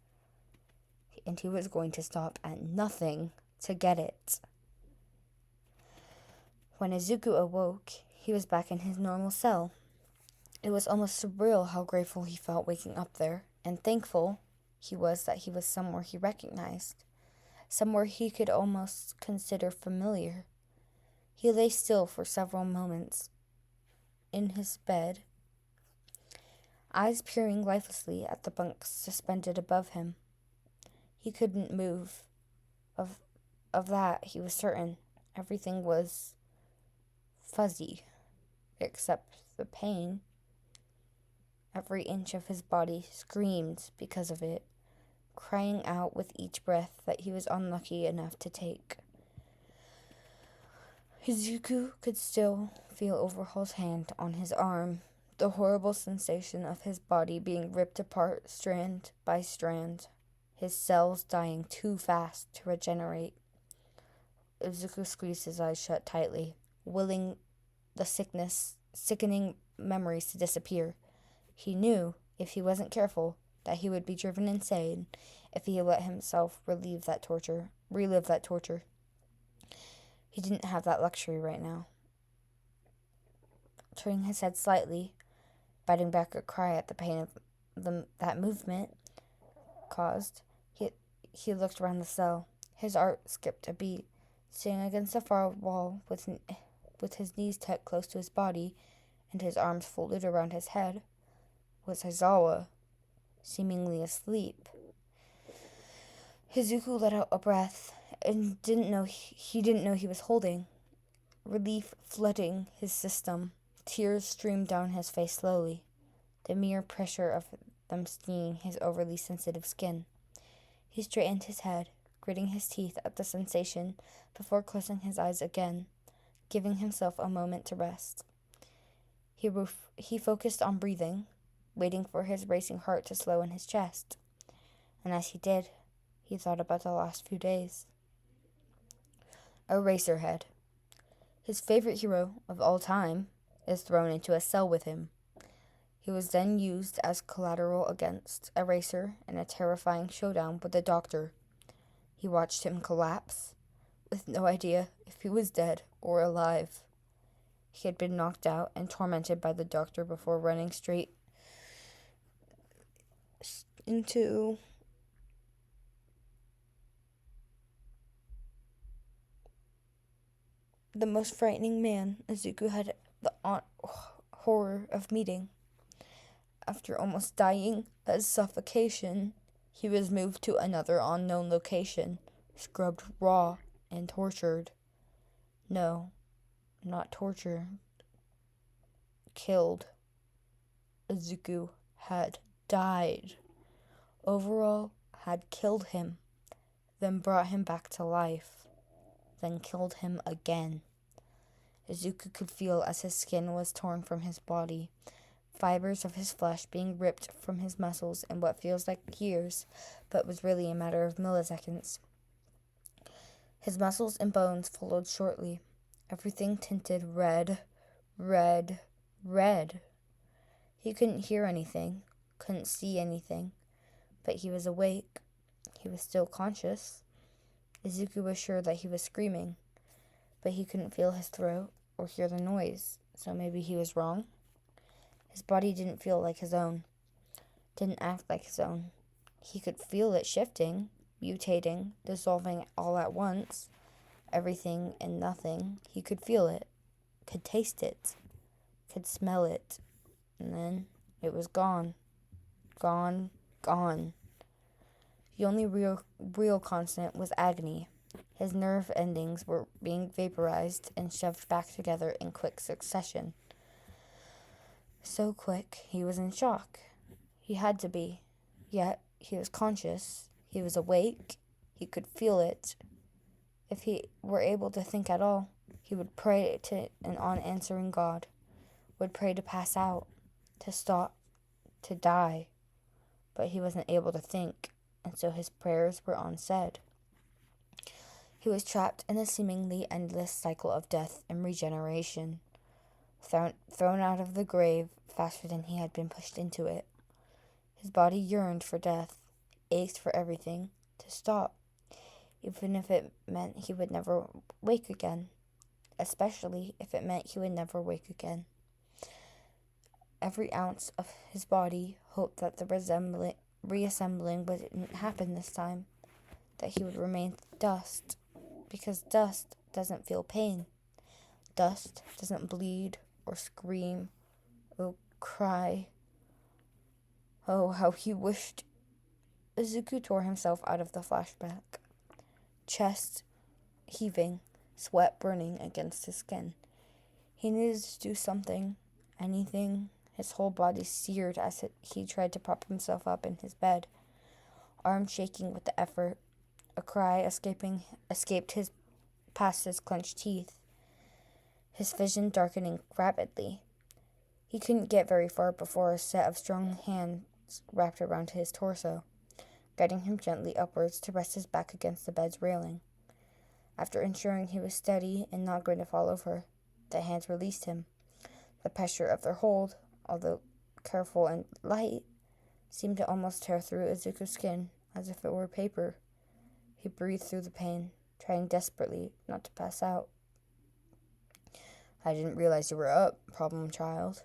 And he was going to stop at nothing to get it. When Izuku awoke, he was back in his normal cell. It was almost surreal how grateful he felt waking up there, and thankful he was that he was somewhere he recognized, somewhere he could almost consider familiar. He lay still for several moments in his bed, eyes peering lifelessly at the bunks suspended above him. He couldn't move. Of that he was certain. Everything was fuzzy, except the pain. Every inch of his body screamed because of it, crying out with each breath that he was unlucky enough to take. Izuku could still feel Overhaul's hand on his arm, the horrible sensation of his body being ripped apart strand by strand, his cells dying too fast to regenerate. Izuku squeezed his eyes shut tightly, willing the sickening memories to disappear. He knew, if he wasn't careful, that he would be driven insane if he let himself relive that torture. He didn't have that luxury right now. Turning his head slightly, biting back a cry at the pain of that movement caused, he looked around the cell. His heart skipped a beat, sitting against the far wall with with his knees tucked close to his body and his arms folded around his head, was Aizawa, seemingly asleep. Izuku let out a breath and didn't know he was holding. Relief flooding his system. Tears streamed down his face slowly, the mere pressure of them stinging his overly sensitive skin. He straightened his head, gritting his teeth at the sensation before closing his eyes again, giving himself a moment to rest. He focused on breathing, waiting for his racing heart to slow in his chest. And as he did, he thought about the last few days. Eraserhead. His favorite hero of all time is thrown into a cell with him. He was then used as collateral against Eraser in a terrifying showdown with the Doctor. He watched him collapse, with no idea if he was dead or alive. He had been knocked out and tormented by the Doctor before running straight into the most frightening man Izuku had the horror of meeting. After almost dying of suffocation, he was moved to another unknown location, scrubbed raw and tortured. No, not torture. Killed. Izuku had died. Overhaul had killed him, then brought him back to life, then killed him again. Izuku could feel as his skin was torn from his body, fibers of his flesh being ripped from his muscles in what feels like years, but was really a matter of milliseconds. His muscles and bones followed shortly, everything tinted red, red, red. He couldn't hear anything, couldn't see anything, but he was awake. He was still conscious. Izuku was sure that he was screaming, but he couldn't feel his throat or hear the noise, so maybe he was wrong. His body didn't feel like his own, didn't act like his own. He could feel it shifting, mutating, dissolving all at once. Everything and nothing. He could feel it, could taste it, could smell it, and then it was gone. Gone, gone. The only real constant was agony. His nerve endings were being vaporized and shoved back together in quick succession. So quick, he was in shock. He had to be. Yet, he was conscious. He was awake. He could feel it. If he were able to think at all, he would pray to an unanswering God, would pray to pass out, to stop, to die. But he wasn't able to think, and so his prayers were unsaid. He was trapped in a seemingly endless cycle of death and regeneration, thrown out of the grave faster than he had been pushed into it. His body yearned for death, ached for everything, to stop, even if it meant he would never wake again, especially if it meant he would never wake again. Every ounce of his body hoped that the reassembling wouldn't happen this time, that he would remain dust, because dust doesn't feel pain. Dust doesn't bleed or scream or cry. Oh, how he wished. Izuku tore himself out of the flashback, chest heaving, sweat burning against his skin. He needed to do something, anything. His whole body seared as he tried to prop himself up in his bed, arms shaking with the effort. A cry escaped past his clenched teeth, his vision darkening rapidly. He couldn't get very far before a set of strong hands wrapped around his torso, guiding him gently upwards to rest his back against the bed's railing. After ensuring he was steady and not going to fall over, the hands released him. The pressure of their hold, although careful and light, seemed to almost tear through Izuku's skin as if it were paper. He breathed through the pain, trying desperately not to pass out. "I didn't realize you were up, problem child.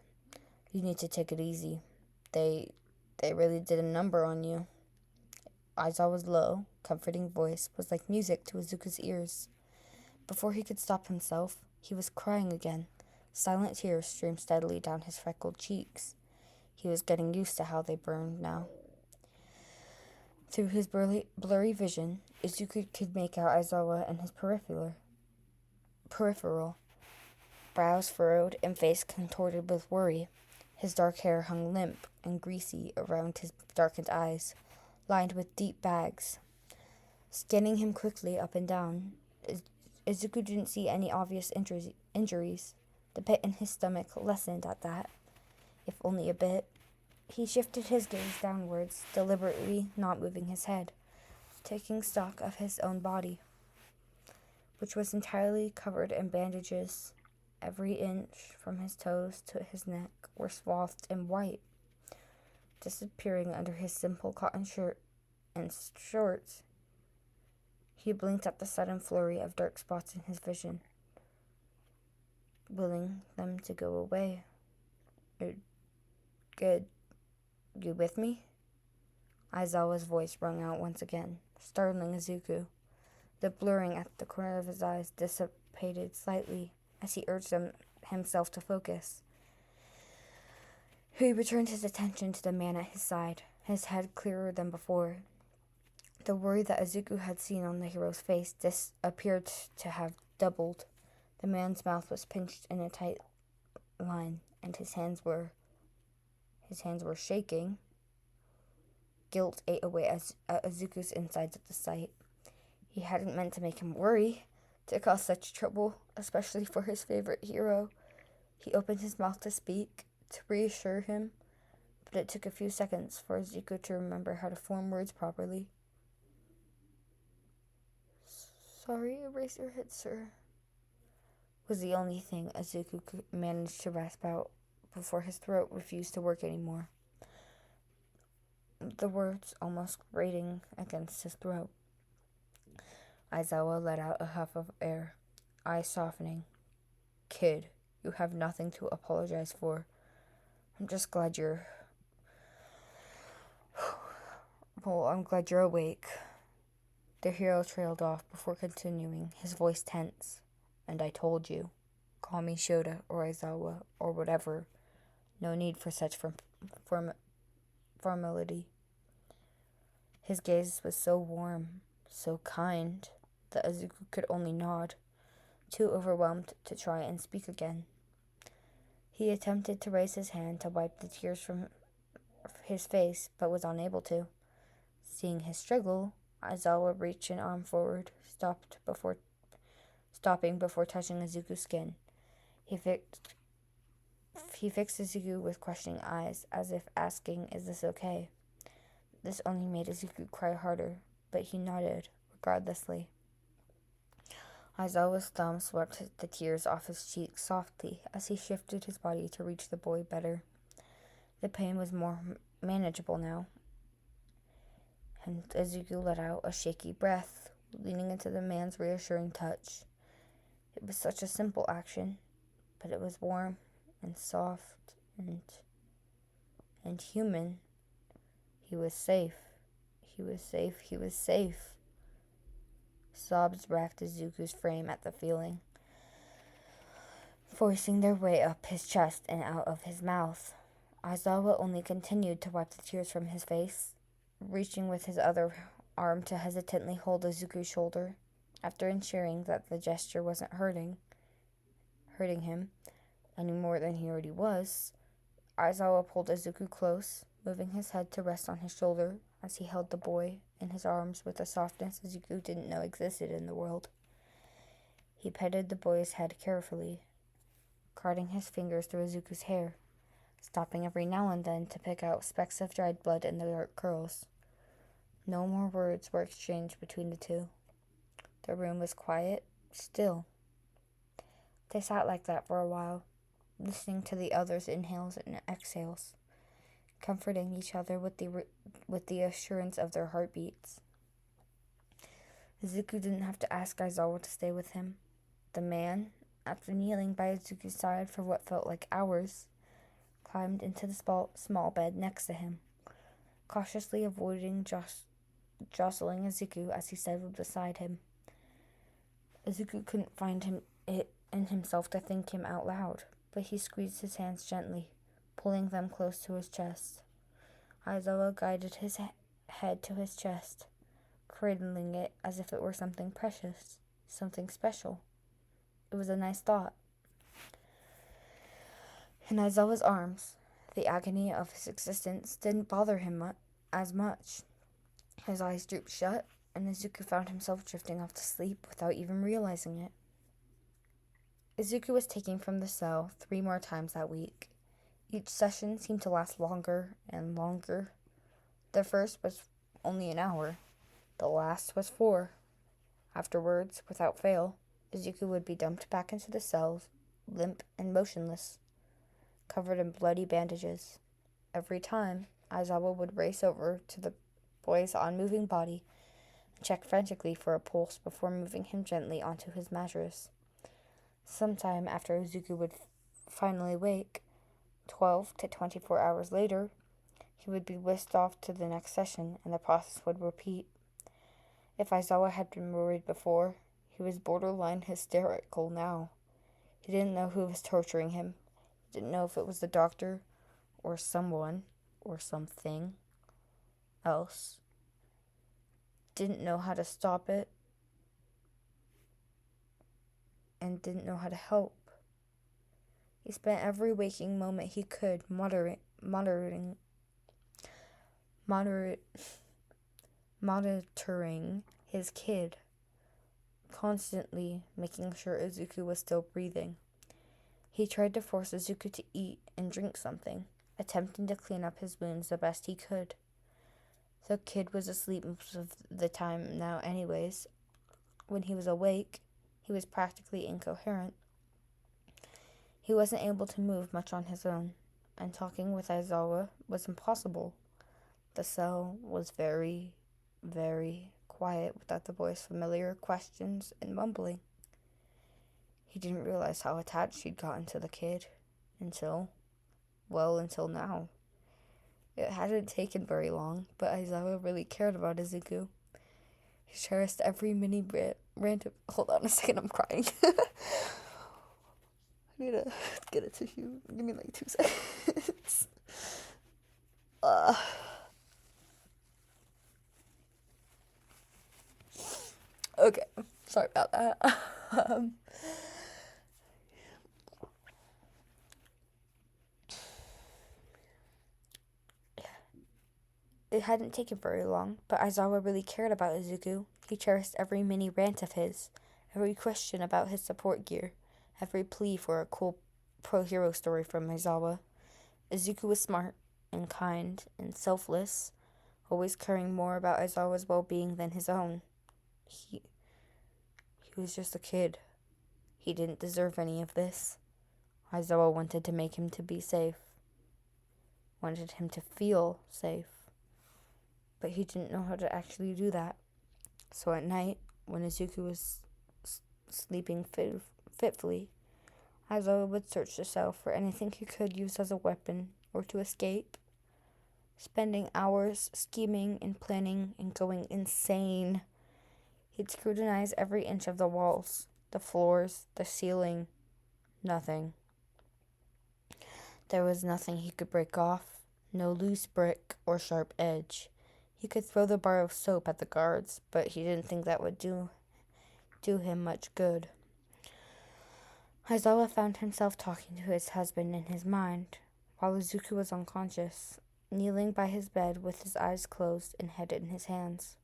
You need to take it easy. They really did a number on you." Aizawa's low, comforting voice was like music to Izuku's ears. Before he could stop himself, He was crying again. Silent tears streamed steadily down his freckled cheeks. He was getting used to how they burned now. Through his blurry vision, Izuku could make out Aizawa and his peripheral, brows furrowed and face contorted with worry. His dark hair hung limp and greasy around his darkened eyes, lined with deep bags. Scanning him quickly up and down, Izuku didn't see any obvious injuries. The pit in his stomach lessened at that, if only a bit. He shifted his gaze downwards, deliberately not moving his head, taking stock of his own body, which was entirely covered in bandages. Every inch from his toes to his neck were swathed in white, disappearing under his simple cotton shirt and shorts. He blinked at the sudden flurry of dark spots in his vision, willing them to go away. Good. You with me? Aizawa's voice rung out once again, startling Izuku. The blurring at the corner of his eyes dissipated slightly as he urged himself to focus. He returned his attention to the man at his side, his head clearer than before. The worry that Izuku had seen on the hero's face appeared to have doubled. The man's mouth was pinched in a tight line, and his hands were shaking. Guilt ate away at Izuku's insides at the sight. He hadn't meant to make him worry, to cause such trouble, especially for his favorite hero. He opened his mouth to speak, to reassure him, but it took a few seconds for Izuku to remember how to form words properly. Sorry, erase your head, sir, was the only thing Izuku could manage to rasp out before his throat refused to work anymore, the words almost grating against his throat. Aizawa let out a huff of air, eyes softening. Kid, you have nothing to apologize for. I'm just glad you're... I'm glad you're awake. The hero trailed off before continuing, his voice tense. And I told you. Call me Shota or Aizawa or whatever. No need for such formality. His gaze was so warm, so kind, that Izuku could only nod, too overwhelmed to try and speak again. He attempted to raise his hand to wipe the tears from his face, but was unable to. Seeing his struggle, Aizawa reached an arm forward, stopping before touching Izuku's skin. He fixed Izuku with questioning eyes, as if asking, "Is this okay?" This only made Izuku cry harder, but he nodded, regardlessly. Aizawa's thumb swept the tears off his cheeks softly as he shifted his body to reach the boy better. The pain was more manageable now, and Izuku let out a shaky breath, leaning into the man's reassuring touch. It was such a simple action, but it was warm and soft and human. He was safe. He was safe. He was safe. Sobs racked Izuku's frame at the feeling, forcing their way up his chest and out of his mouth. Aizawa only continued to wipe the tears from his face, reaching with his other arm to hesitantly hold Izuku's shoulder. After ensuring that the gesture wasn't hurting him any more than he already was, Aizawa pulled Izuku close, moving his head to rest on his shoulder as he held the boy in his arms with a softness Izuku didn't know existed in the world. He petted the boy's head carefully, guiding his fingers through Izuku's hair, stopping every now and then to pick out specks of dried blood in the dark curls. No more words were exchanged between the two. The room was quiet, still. They sat like that for a while, listening to the other's inhales and exhales, comforting each other with the assurance of their heartbeats. Izuku didn't have to ask Aizawa to stay with him. The man, after kneeling by Izuku's side for what felt like hours, climbed into the small bed next to him, cautiously avoiding jostling Izuku as he settled beside him. Izuku couldn't find in himself to thank him out loud, but he squeezed his hands gently, pulling them close to his chest. Aizawa guided his head to his chest, cradling it as if it were something precious, something special. It was a nice thought. In Aizawa's arms, the agony of his existence didn't bother him as much. His eyes drooped shut, and Izuku found himself drifting off to sleep without even realizing it. Izuku was taken from the cell 3 more times that week. Each session seemed to last longer and longer. The first was only an hour. The last was 4. Afterwards, without fail, Izuku would be dumped back into the cells, limp and motionless, covered in bloody bandages. Every time, Aizawa would race over to the boy's unmoving body and check frantically for a pulse before moving him gently onto his mattress. Sometime after Izuku would finally wake, 12 to 24 hours later, he would be whisked off to the next session, and the process would repeat. If Aizawa had been worried before, he was borderline hysterical now. He didn't know who was torturing him. He didn't know if it was the doctor, or someone, or something else. Didn't know how to stop it, and didn't know how to help. He spent every waking moment he could monitoring his kid, constantly making sure Izuku was still breathing. He tried to force Izuku to eat and drink something, attempting to clean up his wounds the best he could. The kid was asleep most of the time now anyways. When he was awake, he was practically incoherent. He wasn't able to move much on his own, and talking with Aizawa was impossible. The cell was very, very quiet without the boy's familiar questions and mumbling. He didn't realize how attached he'd gotten to the kid until now. It hadn't taken very long, but Aizawa really cared about Izuku. He cherished every mini random. Hold on a second, I'm crying. I need to get a tissue. Give me like 2 seconds. Okay, sorry about that. It hadn't taken very long, but Aizawa really cared about Izuku. He cherished every mini rant of his, every question about his support gear, every plea for a cool pro-hero story from Aizawa. Izuku was smart and kind and selfless, always caring more about Aizawa's well-being than his own. He was just a kid. He didn't deserve any of this. Aizawa wanted to make him to be safe. Wanted him to feel safe. But he didn't know how to actually do that. So at night, when Izuku was sleeping fitfully, Aizawa would search the cell for anything he could use as a weapon or to escape, spending hours scheming and planning and going insane. He'd scrutinize every inch of the walls, the floors, the ceiling. Nothing. There was nothing he could break off, no loose brick or sharp edge. He could throw the bar of soap at the guards, but he didn't think that would do him much good. Aizawa found himself talking to his husband in his mind, while Izuku was unconscious, kneeling by his bed with his eyes closed and head in his hands.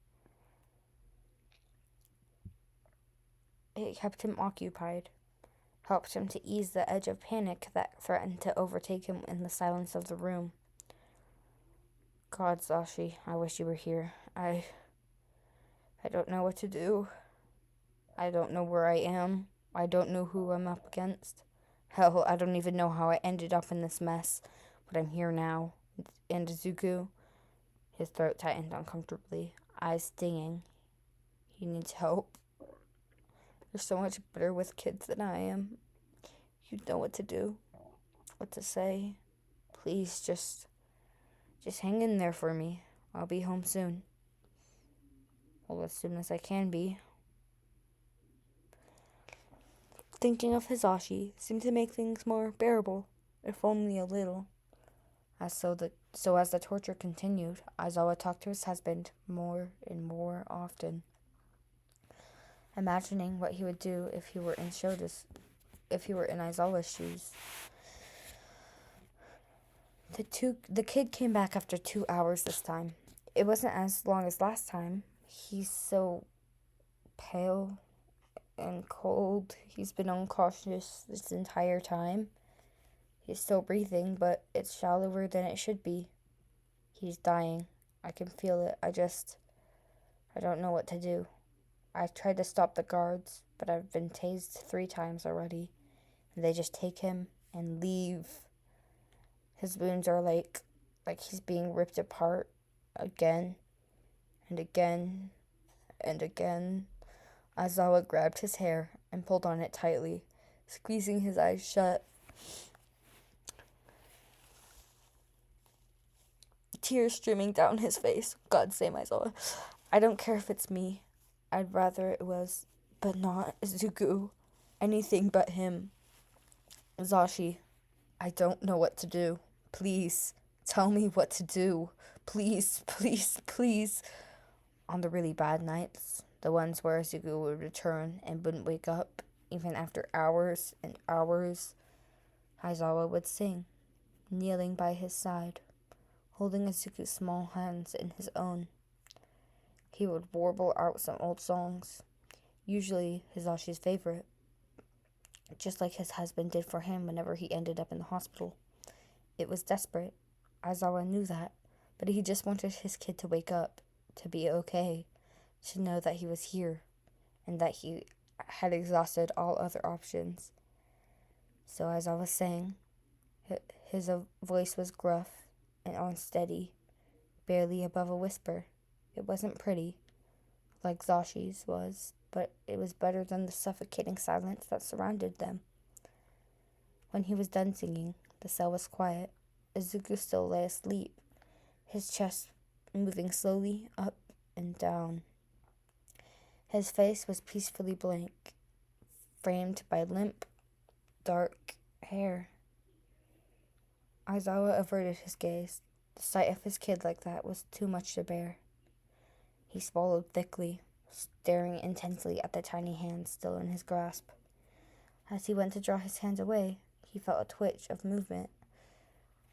It kept him occupied, helped him to ease the edge of panic that threatened to overtake him in the silence of the room. God, Sashi, I wish you were here. I don't know what to do. I don't know where I am. I don't know who I'm up against. Hell, I don't even know how I ended up in this mess. But I'm here now. And Izuku, his throat tightened uncomfortably, eyes stinging. He needs help. You're so much better with kids than I am. You know what to do, what to say. Please, just hang in there for me. I'll be home soon. Well, as soon as I can be. Thinking of Hisashi seemed to make things more bearable, if only a little. As the torture continued, Aizawa talked to his husband more and more often, imagining what he would do if he were in Aizawa's shoes. The kid came back after 2 hours this time. It wasn't as long as last time. He's so pale and cold. He's been unconscious this entire time. He's still breathing, but it's shallower than it should be. He's dying. I can feel it. I don't know what to do. I tried to stop the guards, but I've been tased 3 times already. And they just take him and leave. His wounds are like he's being ripped apart again and again and again. Aizawa grabbed his hair and pulled on it tightly, squeezing his eyes shut. Tears streaming down his face. God save Aizawa. I don't care if it's me. I'd rather it was, but not Izuku. Anything but him. Zashi, I don't know what to do. Please, tell me what to do. Please, please, please. On the really bad nights, the ones where Izuku would return and wouldn't wake up, even after hours and hours, Aizawa would sing, kneeling by his side, holding Izuku's small hands in his own. He would warble out some old songs, usually Hisashi's favorite, just like his husband did for him whenever he ended up in the hospital. It was desperate. Aizawa knew that, but he just wanted his kid to wake up, to be okay, to know that he was here, and that he had exhausted all other options. So as I was saying, his voice was gruff and unsteady, barely above a whisper. It wasn't pretty, like Zashi's was, but it was better than the suffocating silence that surrounded them. When he was done singing, the cell was quiet. Izuku still lay asleep, his chest moving slowly up and down. His face was peacefully blank, framed by limp, dark hair. Aizawa averted his gaze. The sight of his kid like that was too much to bear. He swallowed thickly, staring intensely at the tiny hand still in his grasp. As he went to draw his hands away, he felt a twitch of movement.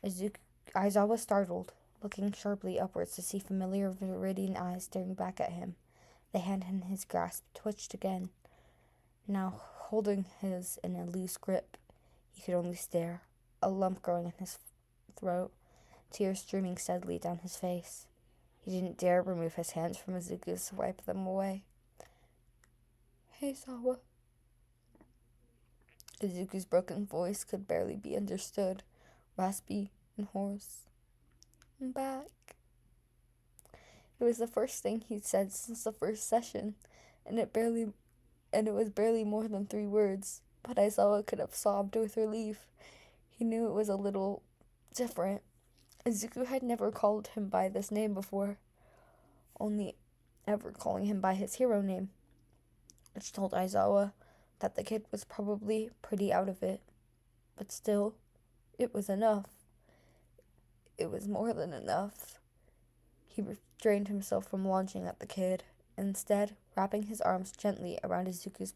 Aizawa startled, looking sharply upwards to see familiar viridian eyes staring back at him. The hand in his grasp twitched again. Now, holding his in a loose grip, he could only stare, a lump growing in his throat, tears streaming steadily down his face. He didn't dare remove his hands from Izuku's to wipe them away. Aizawa. Izuku's broken voice could barely be understood, raspy and hoarse. I'm back. It was the first thing he'd said since the first session, and it was barely more than 3 words, but Aizawa could have sobbed with relief. He knew it was a little different. Izuku had never called him by this name before, only ever calling him by his hero name, which told Aizawa that the kid was probably pretty out of it. But still, it was enough. It was more than enough. He restrained himself from launching at the kid, instead wrapping his arms gently around Izuku,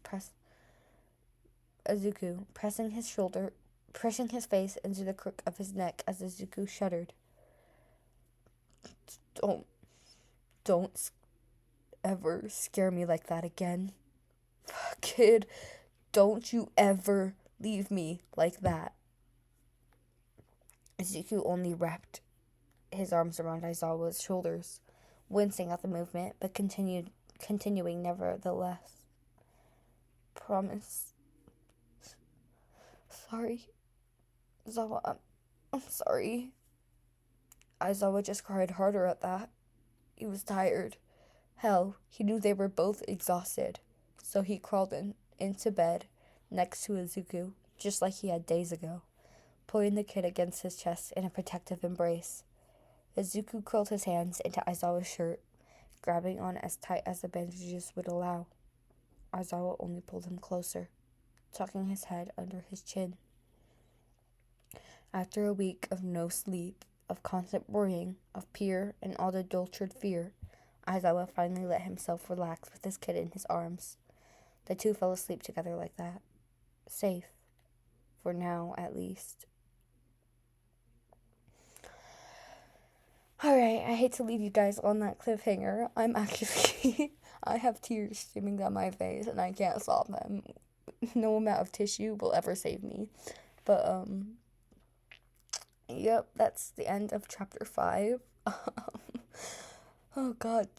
pressing his shoulder, pushing his face into the crook of his neck as Izuku shuddered. Don't ever scare me like that again. Kid, don't you ever leave me like that. Izuku only wrapped his arms around Aizawa's shoulders, wincing at the movement, but continuing nevertheless. Promise. Sorry. Aizawa, I'm sorry. Aizawa just cried harder at that. He was tired. Hell, he knew they were both exhausted. So he crawled into bed next to Izuku, just like he had days ago, pulling the kid against his chest in a protective embrace. Izuku curled his hands into Aizawa's shirt, grabbing on as tight as the bandages would allow. Aizawa only pulled him closer, tucking his head under his chin. After a week of no sleep, of constant worrying, of pure and unadulterated fear, Aizawa finally let himself relax with his kid in his arms. The two fell asleep together like that. Safe. For now, at least. Alright, I hate to leave you guys on that cliffhanger. I'm actually... I have tears streaming down my face and I can't stop them. No amount of tissue will ever save me. But, yep, that's the end of chapter 5. Oh, God.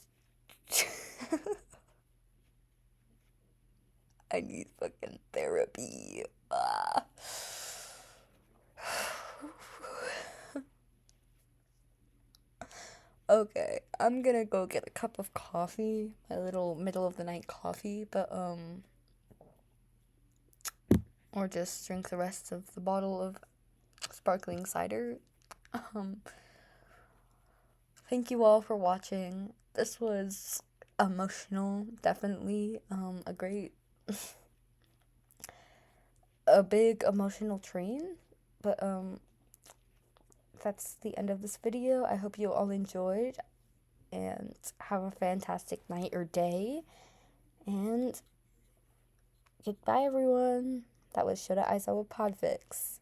I need fucking therapy. Okay, I'm gonna go get a cup of coffee, my little middle of the night coffee, but, or just drink the rest of the bottle of sparkling cider. Thank you all for watching. This was emotional, definitely, a big emotional train, but, that's the end of this video. I hope you all enjoyed, and have a fantastic night or day, and goodbye everyone. That was Shoda Aizawa Podfics.